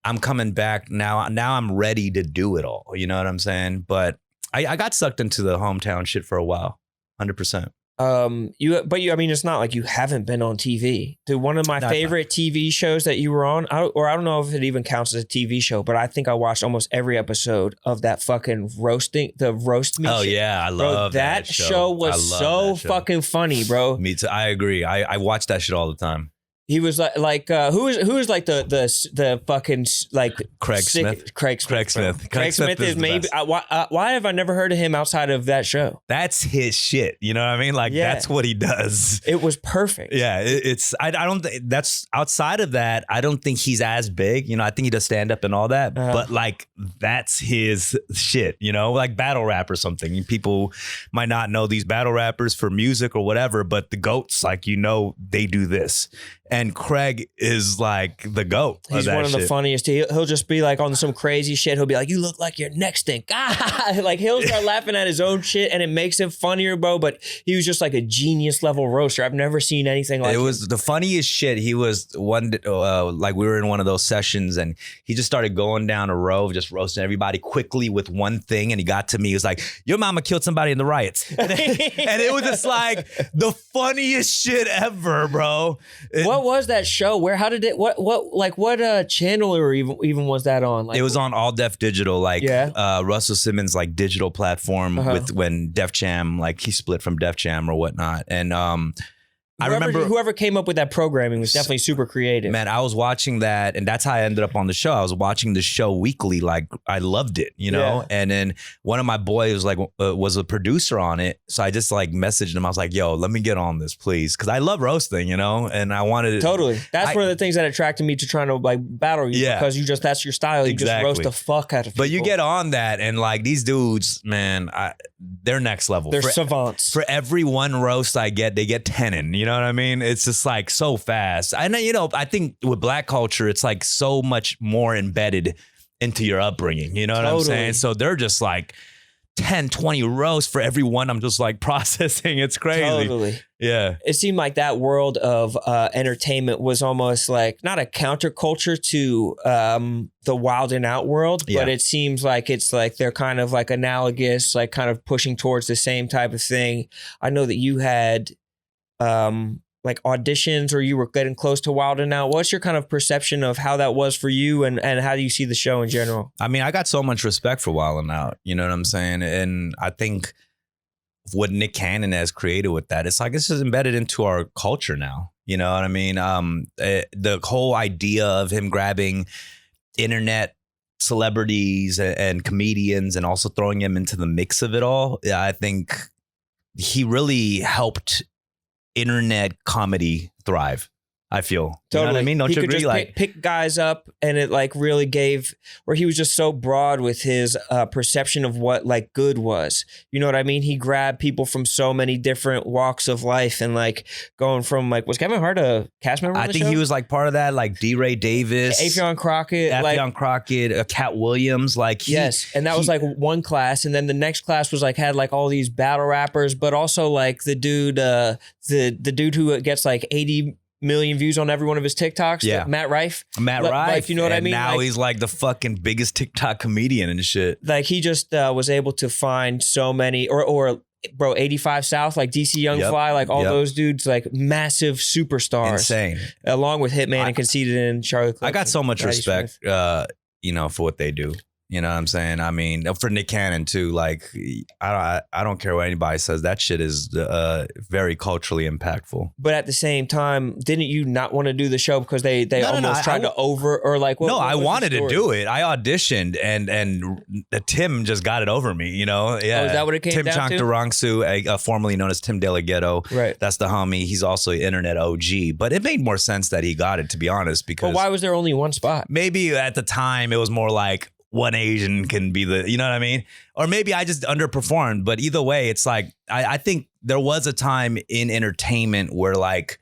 I'm coming back now. Now I'm ready to do it all. You know what I'm saying? But I got sucked into the hometown shit for a while, 100%. I mean, it's not like you haven't been on TV. Dude, one of my favorite TV shows that you were on, I don't know if it even counts as a TV show, but I think I watched almost every episode of that fucking roast me. Oh shit. yeah, I love that show. Was so fucking funny, bro. Me too. I agree. I watch that shit all the time. He was like who is like the fucking like Craig Smith. Craig Smith is maybe why have I never heard of him outside of that show? That's his shit. You know what I mean? Like that's what he does. It was perfect. Yeah, it's I don't that's outside of that. I don't think he's as big. You know, I think he does stand up and all that, but like that's his shit. You know, like battle rap or something. People might not know these battle rappers for music or whatever, but the GOATs, like, you know, they do this. And Craig is like the GOAT. He's one of the funniest. He'll just be like on some crazy shit. He'll be like, "You look like your neck stink." Like he'll start laughing at his own shit, and it makes it funnier, bro. But he was just like a genius level roaster. I've never seen anything like it. It was the funniest shit. He was like we were in one of those sessions, and he just started going down a row of just roasting everybody quickly with one thing. And he got to me. He was like, "Your mama killed somebody in the riots," and it was just like the funniest shit ever, bro. What was that show? How did it? What channel or even was that on? Like, it was on All Def Digital, like Russell Simmons' like digital platform with when Def Jam, like he split from Def Jam or whatnot, and I remember whoever came up with that programming was definitely super creative. Man, I was watching that, and that's how I ended up on the show. I was watching the show weekly, like I loved it, you know. Yeah. And then one of my boys was a producer on it, so I just like messaged him. I was like, "Yo, let me get on this, please," because I love roasting, you know, and I wanted to totally. That's one of the things that attracted me to trying to like battle you, because that's your style. You just roast the fuck out of people. But you get on that, and like these dudes, man, they're next level. They're savants. For every one roast I get, they get 10 in. You know what I mean? It's just like so fast. And you know, I think with Black culture, it's like so much more embedded into your upbringing. You know what I'm saying? So they're just like 10, 20 roasts for every one I'm just like processing. It's crazy. Totally. Yeah. It seemed like that world of entertainment was almost like not a counterculture to the Wild and Out world, but it seems like it's like they're kind of like analogous, like kind of pushing towards the same type of thing. I know that you had like auditions, or you were getting close to Wild and Out. What's your kind of perception of how that was for you, and how do you see the show in general? I mean, I got so much respect for Wild and Out. You know what I'm saying? And I think what Nick Cannon has created with that, it's like this is embedded into our culture now. You know what I mean? The whole idea of him grabbing internet celebrities and comedians and also throwing them into the mix of it all, I think he really helped internet comedy thrive. I feel. Totally. You know what I mean? Don't you agree? Like pick guys up, and it like really gave, where he was just so broad with his perception of what like good was. You know what I mean? He grabbed people from so many different walks of life, and like going from like, was Kevin Hart a cast member? I think he was like part of that, like D. Ray Davis, Affion Crockett, Cat Williams, like and that was like one class, and then the next class was like had like all these battle rappers, but also like the dude, the dude who gets like 80 million views on every one of his TikToks. Yeah. Matt Rife. Like, you know what I mean? Now he's like the fucking biggest TikTok comedian and shit. Like he just was able to find so many, or bro, 85 South, like DC Young Fly, like all those dudes, like massive superstars. Insane. Along with Hitman and Conceited and Charlie Clifton. I got so much respect, you know, for what they do. You know what I'm saying? I mean, for Nick Cannon too. Like, I don't care what anybody says. That shit is very culturally impactful. But at the same time, didn't you not want to do the show because they almost tried to over or like? I wanted to do it. I auditioned and Tim just got it over me. You know? Yeah. Oh, is that what it came down to? Tim Changtarangsu, formerly known as Tim De La Ghetto. Right. That's the homie. He's also an internet OG. But it made more sense that he got it, to be honest. Because but why was there only one spot? Maybe at the time it was more like, one Asian can be the, you know what I mean? Or maybe I just underperformed. But either way, it's like, I think there was a time in entertainment where like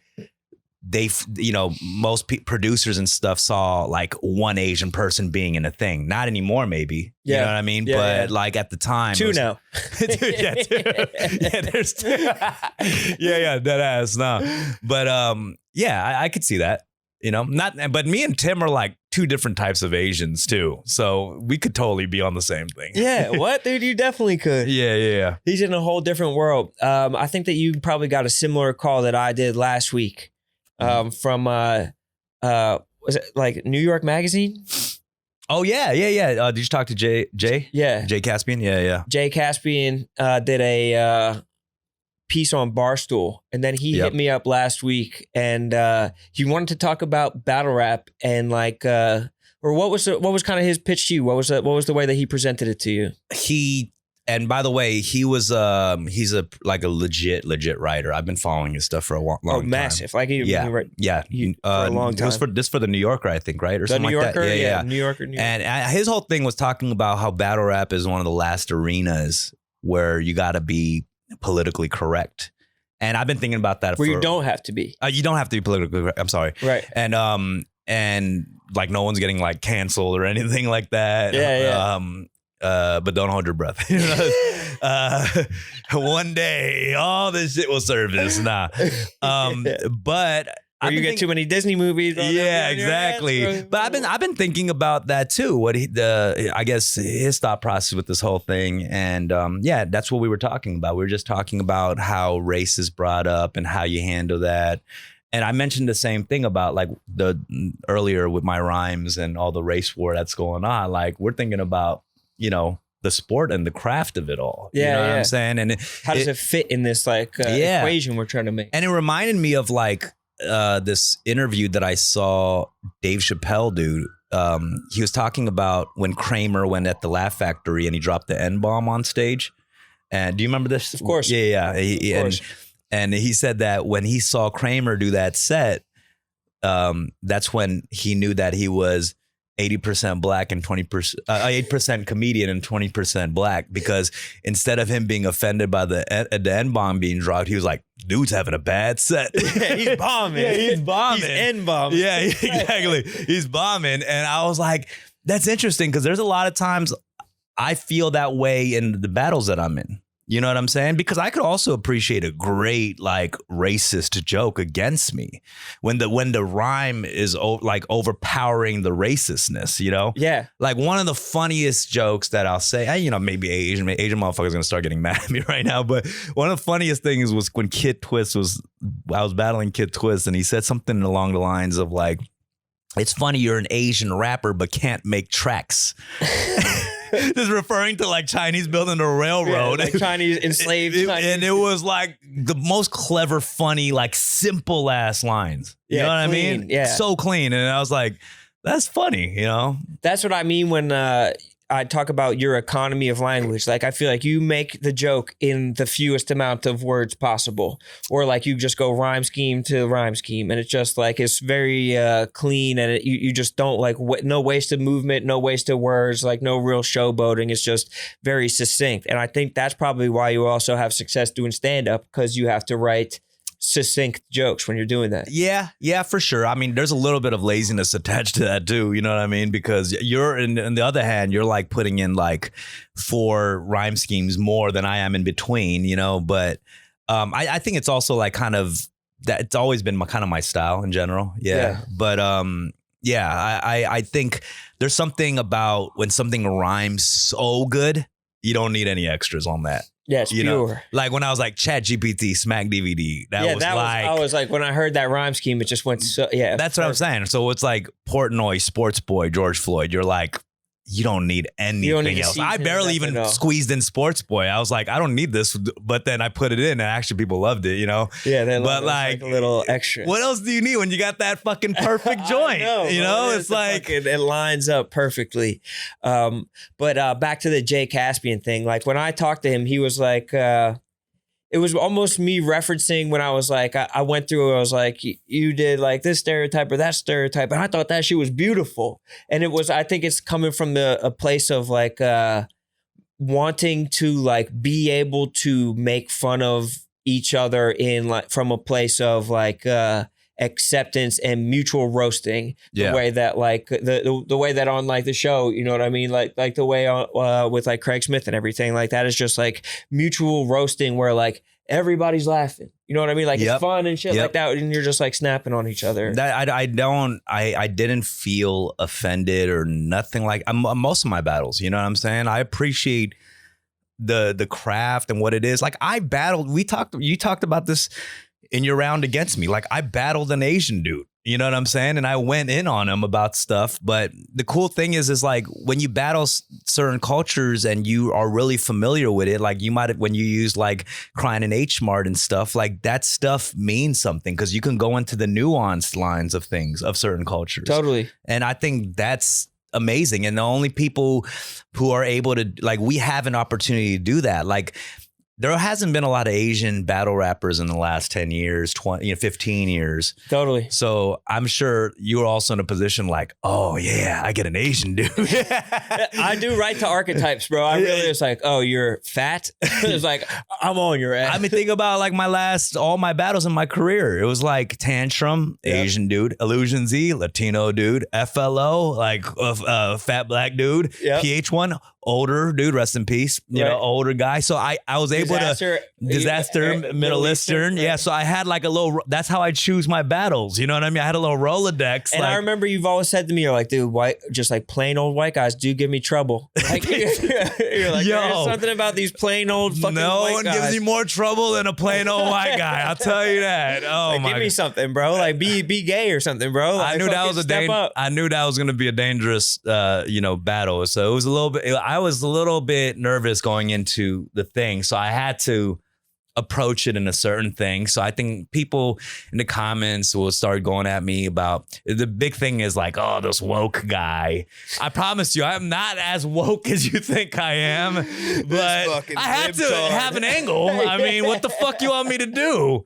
they, you know, most producers and stuff saw like one Asian person being in a thing. Not anymore, maybe. Yeah. You know what I mean? Yeah, but like at the time. Two now. Dude, yeah, two. Yeah, there's two. yeah, dead ass. No. But yeah, I could see that. You know, but me and Tim are like two different types of Asians too. So we could totally be on the same thing. Yeah. What, dude? You definitely could. Yeah. He's in a whole different world. I think that you probably got a similar call that I did last week from, was it like New York Magazine? Oh, yeah. Did you talk to Jay? Yeah. Jay Caspian? Yeah. Jay Caspian did a piece on Barstool, and then he hit me up last week, and he wanted to talk about battle rap and like, or what was kind of his pitch to you? What was the way that he presented it to you? And by the way, he's a legit writer. I've been following his stuff for a long time. Massive. Like he for a long time. This for the New Yorker, I think, right? Or the something New Yorker, like that. Yeah. New Yorker. And his whole thing was talking about how battle rap is one of the last arenas where you got to be politically correct. And I've been thinking about that. You don't have to be. You don't have to be politically correct. I'm sorry. Right. And like no one's getting like canceled or anything like that. Yeah. But don't hold your breath. One day all this shit will surface. Nah. But or you get too many Disney movies. Yeah, exactly. But I've been thinking about that too. I guess his thought process with this whole thing, and yeah, that's what we were talking about. We were just talking about how race is brought up and how you handle that. And I mentioned the same thing about like earlier with my rhymes and all the race war that's going on. Like we're thinking about, you know, the sport and the craft of it all. Yeah, you know what I'm saying? And how does it fit in this like equation we're trying to make? And it reminded me of like this interview that I saw Dave Chappelle do. He was talking about when Kramer went at the Laugh Factory and he dropped the N-bomb on stage. And do you remember this? Of course. Yeah. Of course. And he said that when he saw Kramer do that set, that's when he knew that he was 80% black and 20%, 8% comedian and 20% black, because instead of him being offended by the N-bomb being dropped, he was like, dude's having a bad set. Yeah, he's bombing. He's bombing. He's N-bombing. Yeah, exactly. He's bombing. And I was like, that's interesting, because there's a lot of times I feel that way in the battles that I'm in. You know what I'm saying? Because I could also appreciate a great like racist joke against me when the rhyme is like overpowering the racistness, you know? Yeah. Like one of the funniest jokes that I'll say, you know, maybe Asian motherfuckers gonna start getting mad at me right now, but one of the funniest things was when I was battling Kid Twist, and he said something along the lines of like, it's funny you're an Asian rapper but can't make tracks. Just referring to like Chinese building a railroad. Yeah, like Chinese enslaved. And it was like the most clever, funny, like simple ass lines. You know what clean, I mean? Yeah. So clean. And I was like, that's funny, you know? That's what I mean when I talk about your economy of language. Like, I feel like you make the joke in the fewest amount of words possible, or like you just go rhyme scheme to rhyme scheme, and it's just like it's very clean, and you just don't like no wasted movement, no wasted words, like no real showboating. It's just very succinct, and I think that's probably why you also have success doing stand up, because you have to write succinct jokes when you're doing that. Yeah, for sure. I mean, there's a little bit of laziness attached to that too. You know what I mean? Because you're, on the other hand, you're like putting in like 4 rhyme schemes more than I am in between, you know? But I think it's also like kind of that it's always been kind of my style in general. Yeah. But I think there's something about when something rhymes so good, you don't need any extras on that. Yeah, it's pure. Like when I was like Chat GPT, Smack DVD. I was like, when I heard that rhyme scheme, it just went so, yeah. That's what I'm saying. So it's like Portnoy, Sports Boy, George Floyd. You're like, you don't need anything else. I barely even squeezed in Sports Boy. I was like, I don't need this, but then I put it in and actually people loved it, Yeah, they loved it. Like a little extra. What else do you need when you got that fucking perfect joint? It's like it lines up perfectly. But back to the Jay Caspian thing. Like when I talked to him, he was like, it was almost me referencing when I was like, I went through, I was like, you did like this stereotype or that stereotype. And I thought that shit was beautiful. And it was, I think it's coming from a place of like wanting to like be able to make fun of each other in like from a place of like acceptance and mutual roasting. The way that like the way that on like the show, you know what I mean? Like the way on, with like Craig Smith and everything like that is just like mutual roasting where like everybody's laughing. You know what I mean? Like it's fun and shit like that. And you're just like snapping on each other. That I didn't feel offended or nothing like most of my battles. You know what I'm saying? I appreciate the craft and what it is. Like I battled, you talked about this in your round against me. Like I battled an Asian dude, you know what I'm saying? And I went in on him about stuff. But the cool thing is like when you battle certain cultures and you are really familiar with it, like you might have, when you use like Crying in H Mart and stuff, like that stuff means something because you can go into the nuanced lines of things of certain cultures. Totally. And I think that's amazing. And the only people who are able to, like, we have an opportunity to do that. Like, there hasn't been a lot of Asian battle rappers in the last 10 years, 20, 15 years. Totally. So I'm sure you were also in a position like, oh yeah, I get an Asian dude. I do write to archetypes, bro. I really was like, oh, you're fat? It's like, I'm on your ass. I mean, think about like all my battles in my career. It was like Tantrum, Asian dude, Illusion Z, Latino dude, FLO, like fat black dude, PH1, older dude, rest in peace, you know, older guy. So I was able Disaster, Middle Eastern. Yeah. So I had like a little, that's how I choose my battles. You know what I mean? I had a little Rolodex. And like, I remember you've always said to me, you're like, dude, just like plain old white guys do give me trouble. Like, you're like, there's something about these plain old fucking white guys. No one gives me more trouble than a plain old white guy. I'll tell you that. Oh like, my give me something, bro. Like be gay or something, bro. Like, I knew that was I knew that was going to be a dangerous, battle. So it was a little bit, I was a little bit nervous going into the thing. So I had to approach it in a certain thing. So I think people in the comments will start going at me about, the big thing is like, oh, this woke guy. I promise you, I'm not as woke as you think I am, but I had to have an angle. I mean, what the fuck you want me to do?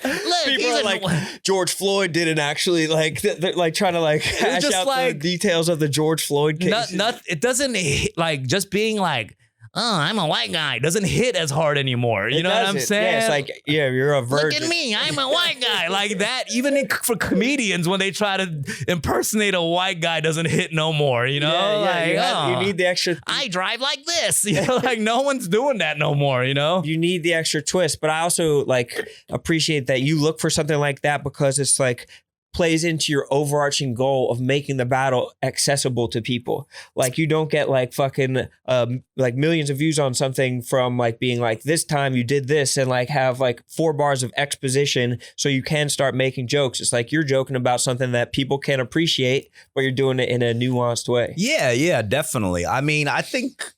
Look, people are like, George Floyd didn't actually like trying to like hash out the details of the George Floyd case. It doesn't like just being like, oh, I'm a white guy doesn't hit as hard anymore. You know what I'm saying? Yeah, it's like, you're a virgin. Look at me, I'm a white guy. Like that, even for comedians, when they try to impersonate a white guy, doesn't hit no more. You know, you need the extra. I drive like this. You know, like no one's doing that no more. You know, you need the extra twist. But I also like appreciate that you look for something like that because it's like plays into your overarching goal of making the battle accessible to people. Like you don't get like fucking like millions of views on something from like being like, this time you did this and like have like 4 bars of exposition so you can start making jokes. It's like you're joking about something that people can appreciate, but you're doing it in a nuanced way. Yeah, definitely. I mean, I think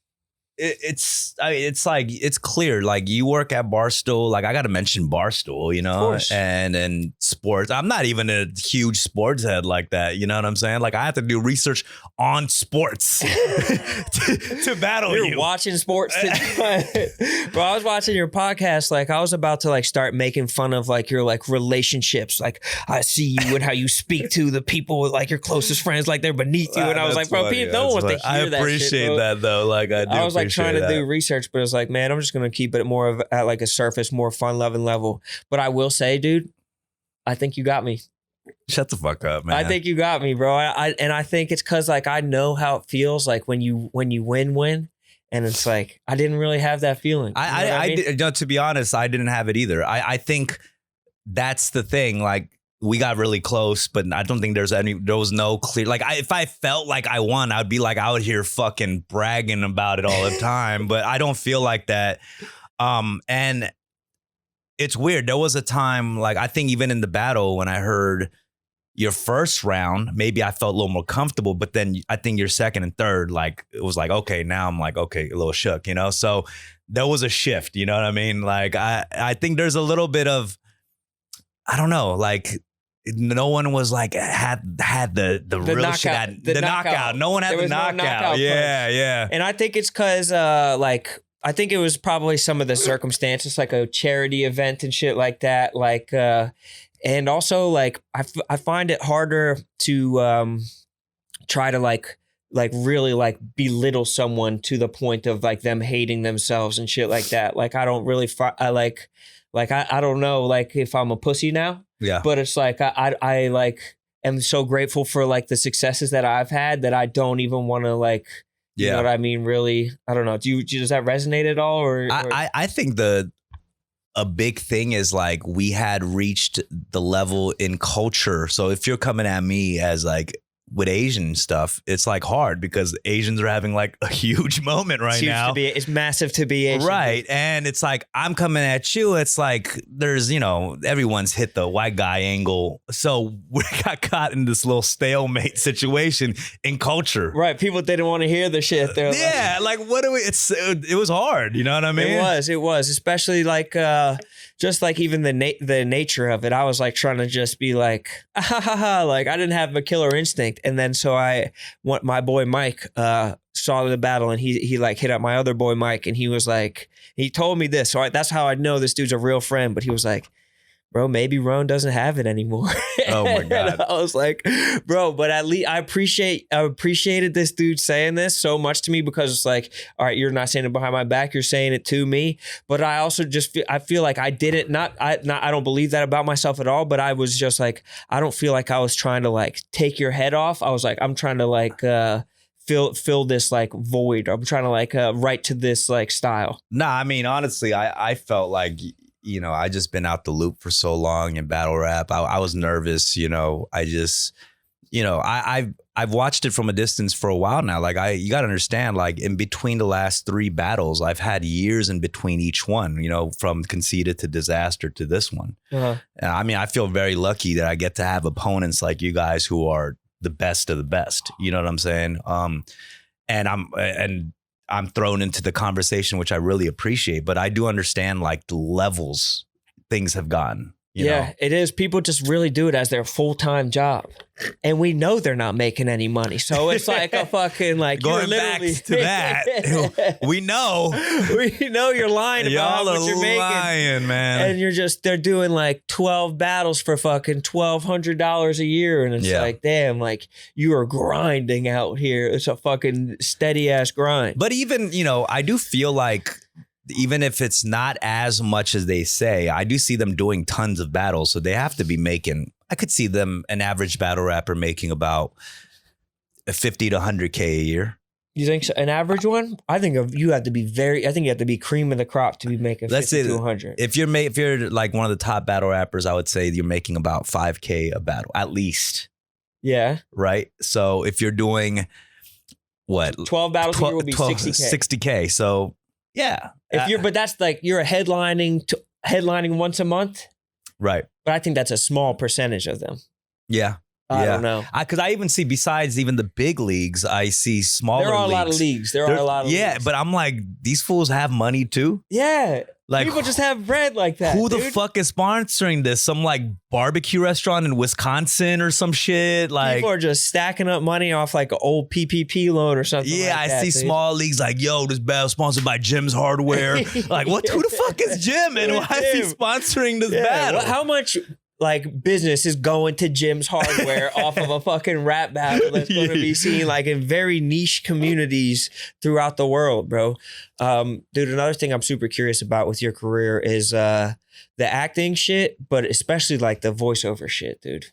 it's like, it's clear. Like you work at Barstool, like I got to mention Barstool, you know, and sports. I'm not even a huge sports head like that. You know what I'm saying? Like I have to do research on sports to battle you. You're watching sports. Bro, I was watching your podcast. Like I was about to like start making fun of like your like relationships. Like I see you and how you speak to the people with like your closest friends, like they're beneath you. And I was like, bro, people, no one wants to hear that shit. I appreciate that though. Like I was like trying to do research, but it's like, man, I'm just going to keep it more of at like a surface, more fun loving level. But I will say, dude, I think you got me. Shut the fuck up, man. I think you got me, bro. I think it's because like I know how it feels like when you win, and it's like I didn't really have that feeling. To be honest, I didn't have it either. I think that's the thing. Like, we got really close, but I don't think there was no clear, like, if I felt like I won, I'd be like out here fucking bragging about it all the time, but I don't feel like that. And it's weird. There was a time, like, I think even in the battle when I heard your first round, maybe I felt a little more comfortable, but then I think your second and third, like, it was like, okay, now I'm like, okay, a little shook, you know? So there was a shift, you know what I mean? Like, I think there's a little bit of, I don't know, like, no one was like had the real knockout, shit, the knockout. No one had the knockout. Yeah. And I think it's because like I think it was probably some of the circumstances, like a charity event and shit like that. Like and also like I find it harder to try to like really like belittle someone to the point of like them hating themselves and shit like that. Like I don't really I don't know like if I'm a pussy now. Yeah. But it's like I like am so grateful for like the successes that I've had that I don't even want to like, you know what I mean? Really, I don't know. Does that resonate at all? Or I think a big thing is like we had reached the level in culture. So if you're coming at me as like with Asian stuff, it's like hard because Asians are having like a huge moment right now. It's massive to be Asian. Right. And it's like, I'm coming at you. It's like, there's, you know, everyone's hit the white guy angle. So we got caught in this little stalemate situation in culture. Right. People didn't want to hear the shit. They're like what do we, it was hard. You know what I mean? It was, especially like, just like even the nature of it. I was like trying to just be like, like I didn't have a killer instinct. And then so my boy Mike saw the battle and he like hit up my other boy Mike and he was like, he told me this. So that's how I know this dude's a real friend. But he was like, bro, maybe Rone doesn't have it anymore. Oh my God. I was like, bro, but at least I appreciated this dude saying this so much to me because it's like, all right, you're not saying it behind my back, you're saying it to me. But I also just feel like I didn't I don't believe that about myself at all. But I was just like, I don't feel like I was trying to like take your head off. I was like, I'm trying to like fill this like void. I'm trying to like write to this like style. Nah, I mean, honestly, I felt like, you know, I just been out the loop for so long in battle rap. I was nervous, you know. I just, you know, I've watched it from a distance for a while now. Like you got to understand, like in between the last 3 battles, I've had years in between each one. You know, from Conceited to Disaster to this one. And I mean, I feel very lucky that I get to have opponents like you guys who are the best of the best. You know what I'm saying? And I'm thrown into the conversation, which I really appreciate, but I do understand like the levels things have gone. You know? It is. People just really do it as their full-time job. And we know they're not making any money. So it's like a fucking like going back to that. We know you're lying about what you're making. Lying, man. And they're doing like 12 battles for fucking $1,200 a year. And it's like, damn, like you are grinding out here. It's a fucking steady ass grind. But even, you know, I do feel like even if it's not as much as they say, I do see them doing tons of battles. So they have to be making, I could see them, an average battle rapper making about 50 to 100K a year. You think so? An average one? I think you have to be cream of the crop to be making 50 to 100. If you're like one of the top battle rappers, I would say you're making about 5K a battle, at least. Yeah. Right? So if you're doing what? 12 battles a year would be 60K. 60K. So yeah. But that's like you're headlining once a month. Right. But I think that's a small percentage of them. Yeah. I don't know. Because I even see, besides even the big leagues, I see smaller leagues. There are a lot of leagues. There are a lot of leagues. Yeah, but I'm like, these fools have money too? Yeah. Like, people just have bread like that. Who the fuck is sponsoring this? Some like barbecue restaurant in Wisconsin or some shit? Like, people are just stacking up money off like an old PPP loan or something. Yeah, like I see small leagues like, yo, this battle sponsored by Jim's Hardware. Like, what? Who the fuck is Jim? And why is he sponsoring this battle? How much like business is going to Jim's Hardware off of a fucking rap battle that's going to be seen like in very niche communities throughout the world, bro? Dude, another thing I'm super curious about with your career is the acting shit, but especially like the voiceover shit, dude.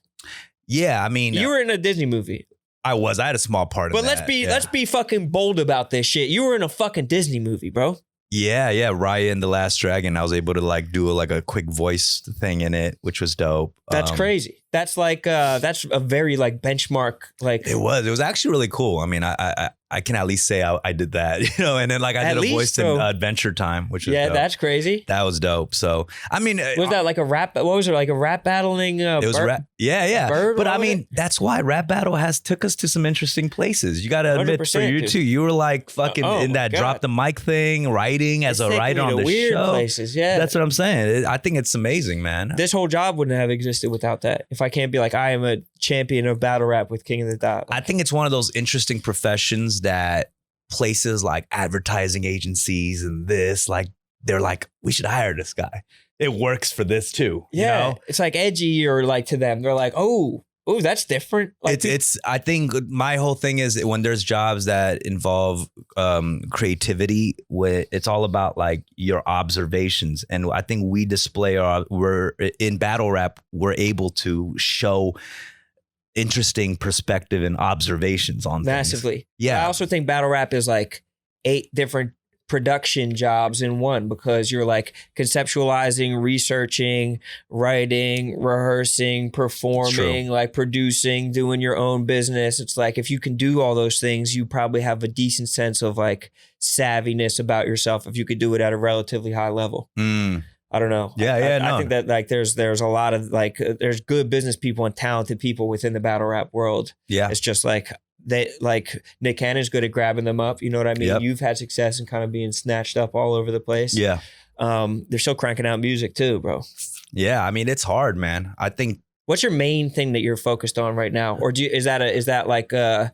Yeah, I mean, you were in a Disney movie. I had a small part of that. But let's be fucking bold about this shit. You were in a fucking Disney movie, bro. Yeah, Raya and the Last Dragon. I was able to like do like a quick voice thing in it, which was dope. That's crazy. That's like that's a very like benchmark. Like it was actually really cool. I mean, I can at least say I did that, you know. And then like I did a voice in Adventure Time, which was dope. That's crazy. That was dope. So I mean, was that like a rap? What was it, like a rap battling? It was rap. Yeah. Bird, but I mean, that's why Rap Battle took us to some interesting places. You got to admit, for you too, you were like fucking in that drop the mic thing, writing as a writer on the weird show. Places, yeah. That's what I'm saying. I think it's amazing, man. This whole job wouldn't have existed without that. If I can't be like, I am a champion of battle rap with King of the Dot. I think it's one of those interesting professions that places like advertising agencies and this, like, they're like, we should hire this guy. It works for this too. Yeah. You know? It's like edgy or like to them. They're like, oh, that's different. Like, I think my whole thing is when there's jobs that involve creativity, it's all about like your observations. And I think we display we're in battle rap, we're able to show interesting perspective and observations on massively. Things. Yeah. I also think battle rap is like 8 different production jobs in one, because you're like conceptualizing, researching, writing, rehearsing, performing, like producing, doing your own business. It's like if you can do all those things, you probably have a decent sense of like savviness about yourself if you could do it at a relatively high level. I don't know. I think that like there's a lot of like there's good business people and talented people within the battle rap world. Yeah. It's just like they like Nick Cannon's good at grabbing them up. You know what I mean? Yep. You've had success in kind of being snatched up all over the place. Yeah. They're still cranking out music too, bro. Yeah. I mean, it's hard, man. I think. What's your main thing that you're focused on right now? Or is that like a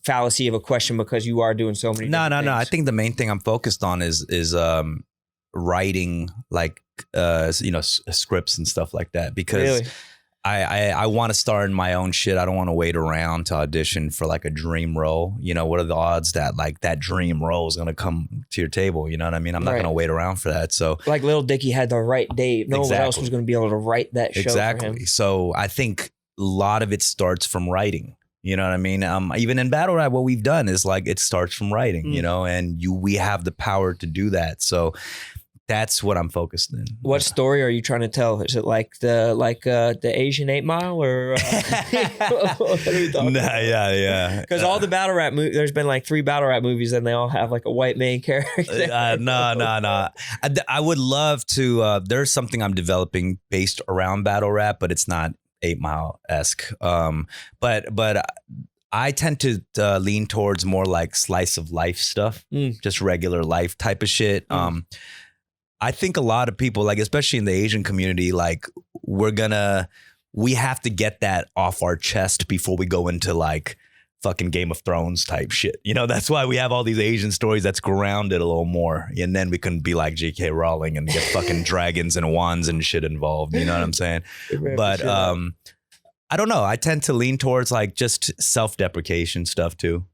fallacy of a question because you are doing so many No. things? I think the main thing I'm focused on is writing like scripts and stuff like that, because really? I want to star in my own shit. I don't want to wait around to audition for like a dream role. You know, what are the odds that like that dream role is going to come to your table? You know what I mean? I'm not going to wait around for that. So like Lil Dicky had the right date. No one else was going to be able to write that show for him. So I think a lot of it starts from writing. You know what I mean? Even in battle rap, what we've done is like it starts from writing, you know, and we have the power to do that. So that's what I'm focused in. What story are you trying to tell? Is it like the Asian 8 Mile or what are we talking about? Yeah. Because all the battle rap movies, there's been like 3 battle rap movies and they all have like a white main character. No. I would love to. There's something I'm developing based around battle rap, but it's not 8 Mile-esque. But I tend to lean towards more like slice of life stuff, just regular life type of shit. I think a lot of people, like especially in the Asian community, like we have to get that off our chest before we go into like fucking Game of Thrones type shit. You know, that's why we have all these Asian stories that's grounded a little more. And then we can be like J.K. Rowling and get fucking dragons and wands and shit involved. You know what I'm saying? But I don't know. I tend to lean towards like just self-deprecation stuff too.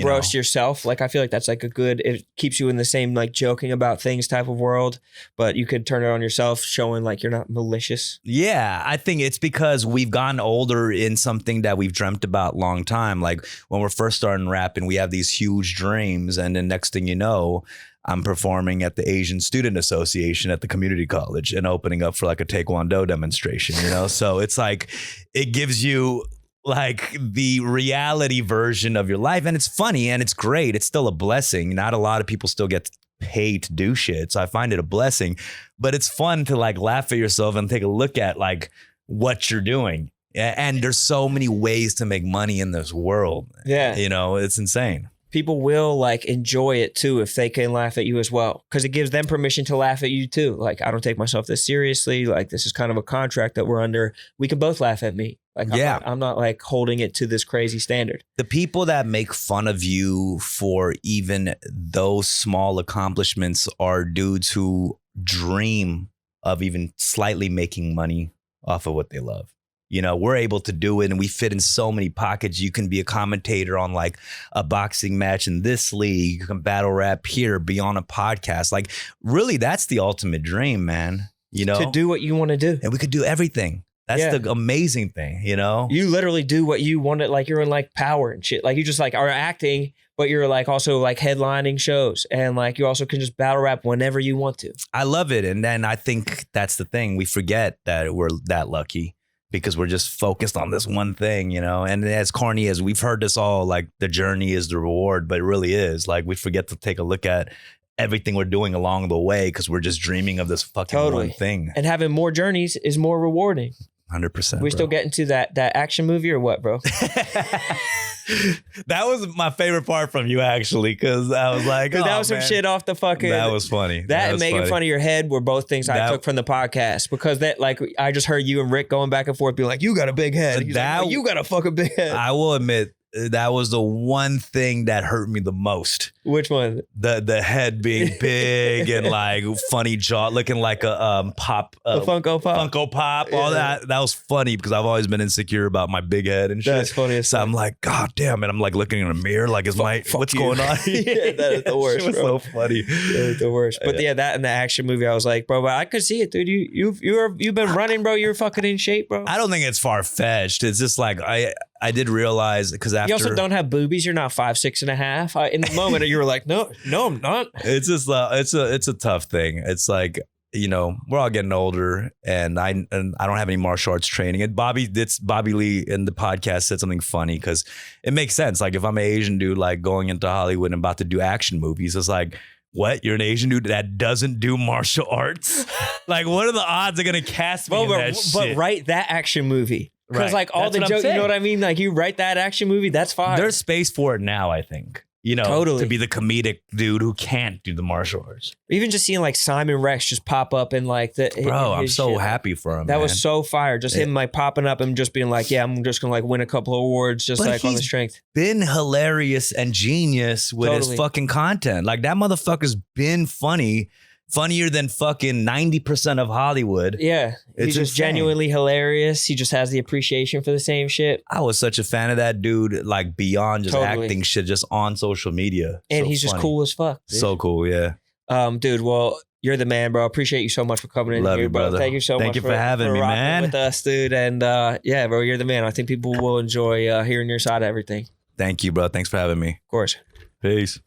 Roast yourself. Like I feel like that's like it keeps you in the same like joking about things type of world, but you could turn it on yourself, showing like you're not malicious. Yeah, I think it's because we've gotten older in something that we've dreamt about a long time. Like when we're first starting rapping, we have these huge dreams, and then next thing you know, I'm performing at the Asian Student Association at the community college and opening up for like a Taekwondo demonstration, you know? So it's like, it gives you like the reality version of your life, and it's funny and it's great. It's still a blessing. Not a lot of people still get paid to do shit, so I find it a blessing, but it's fun to like laugh at yourself and take a look at like what you're doing. And there's so many ways to make money in this world. Yeah, you know, it's insane. People will like enjoy it too if they can laugh at you as well, because it gives them permission to laugh at you too. Like, I don't take myself this seriously. Like, this is kind of a contract that we're under. We can both laugh at me. Like, I'm not like holding it to this crazy standard. The people that make fun of you for even those small accomplishments are dudes who dream of even slightly making money off of what they love. You know, we're able to do it and we fit in so many pockets. You can be a commentator on like a boxing match in this league. You can battle rap here, be on a podcast. Like, really, that's the ultimate dream, man. You know, to do what you want to do. And we could do everything. That's the amazing thing, you know? You literally do what you want. Like you're in like Power and shit. Like you just like are acting, but you're like also like headlining shows. And like you also can just battle rap whenever you want to. I love it. And then I think that's the thing. We forget that we're that lucky because we're just focused on this one thing, you know? And as corny as we've heard this all, like the journey is the reward, but it really is. Like we forget to take a look at everything we're doing along the way because we're just dreaming of this fucking one thing. And having more journeys is more rewarding. 100%. We still getting to that action movie or what, bro? That was my favorite part from you, actually, because I was like, that was some shit off the fucking. That was funny. That and making fun of your head were both things I took from the podcast because that, like, I just heard you and Rick going back and forth, being like, "You got a big head." He's like, "Oh, you got a fucking big head." I will admit. That was the one thing that hurt me the most. Which one? The head being big and like funny jaw, looking like a pop, a Funko Pop. Funko Pop. All that was funny because I've always been insecure about my big head and shit. That's funny. So I'm like, God damn it! I'm like looking in a mirror, like, what's going on? Yeah, that is the worst. It was so funny. That is the worst. But yeah, that and the action movie, I was like, bro, but I could see it, dude. You've been running, bro. You're fucking in shape, bro. I don't think it's far fetched. It's just like I did realize because after you also don't have boobies. You're not 5'6.5". In the moment, you were like, no, I'm not. It's just it's a tough thing. It's like, you know, we're all getting older, and I don't have any martial arts training. And Bobby Lee in the podcast said something funny because it makes sense. Like if I'm an Asian dude like going into Hollywood and about to do action movies, it's like, what? You're an Asian dude that doesn't do martial arts? Like, what are the odds they're gonna cast me in that shit? But write that action movie. Because like all that's the jokes, you know what I mean? Like you write that action movie, that's fine. There's space for it now, I think. You know, to be the comedic dude who can't do the martial arts. Even just seeing like Simon Rex just pop up and like I'm so happy for him. That was so fire. Just him like popping up and just being like, yeah, I'm just gonna like win a couple of awards just like on the strength. Been hilarious and genius with his fucking content. Like that motherfucker's been funnier than fucking 90% of Hollywood. Yeah. He's just genuinely hilarious. He just has the appreciation for the same shit. I was such a fan of that dude, like beyond just acting shit, just on social media. And he's just cool as fuck. Dude. So cool, yeah. Dude, well, you're the man, bro. Appreciate you so much for coming in. Love here, you, brother. Thank you so much. Thank you for having me, man. With us, dude. And yeah, bro, you're the man. I think people will enjoy hearing your side of everything. Thank you, bro. Thanks for having me. Of course. Peace.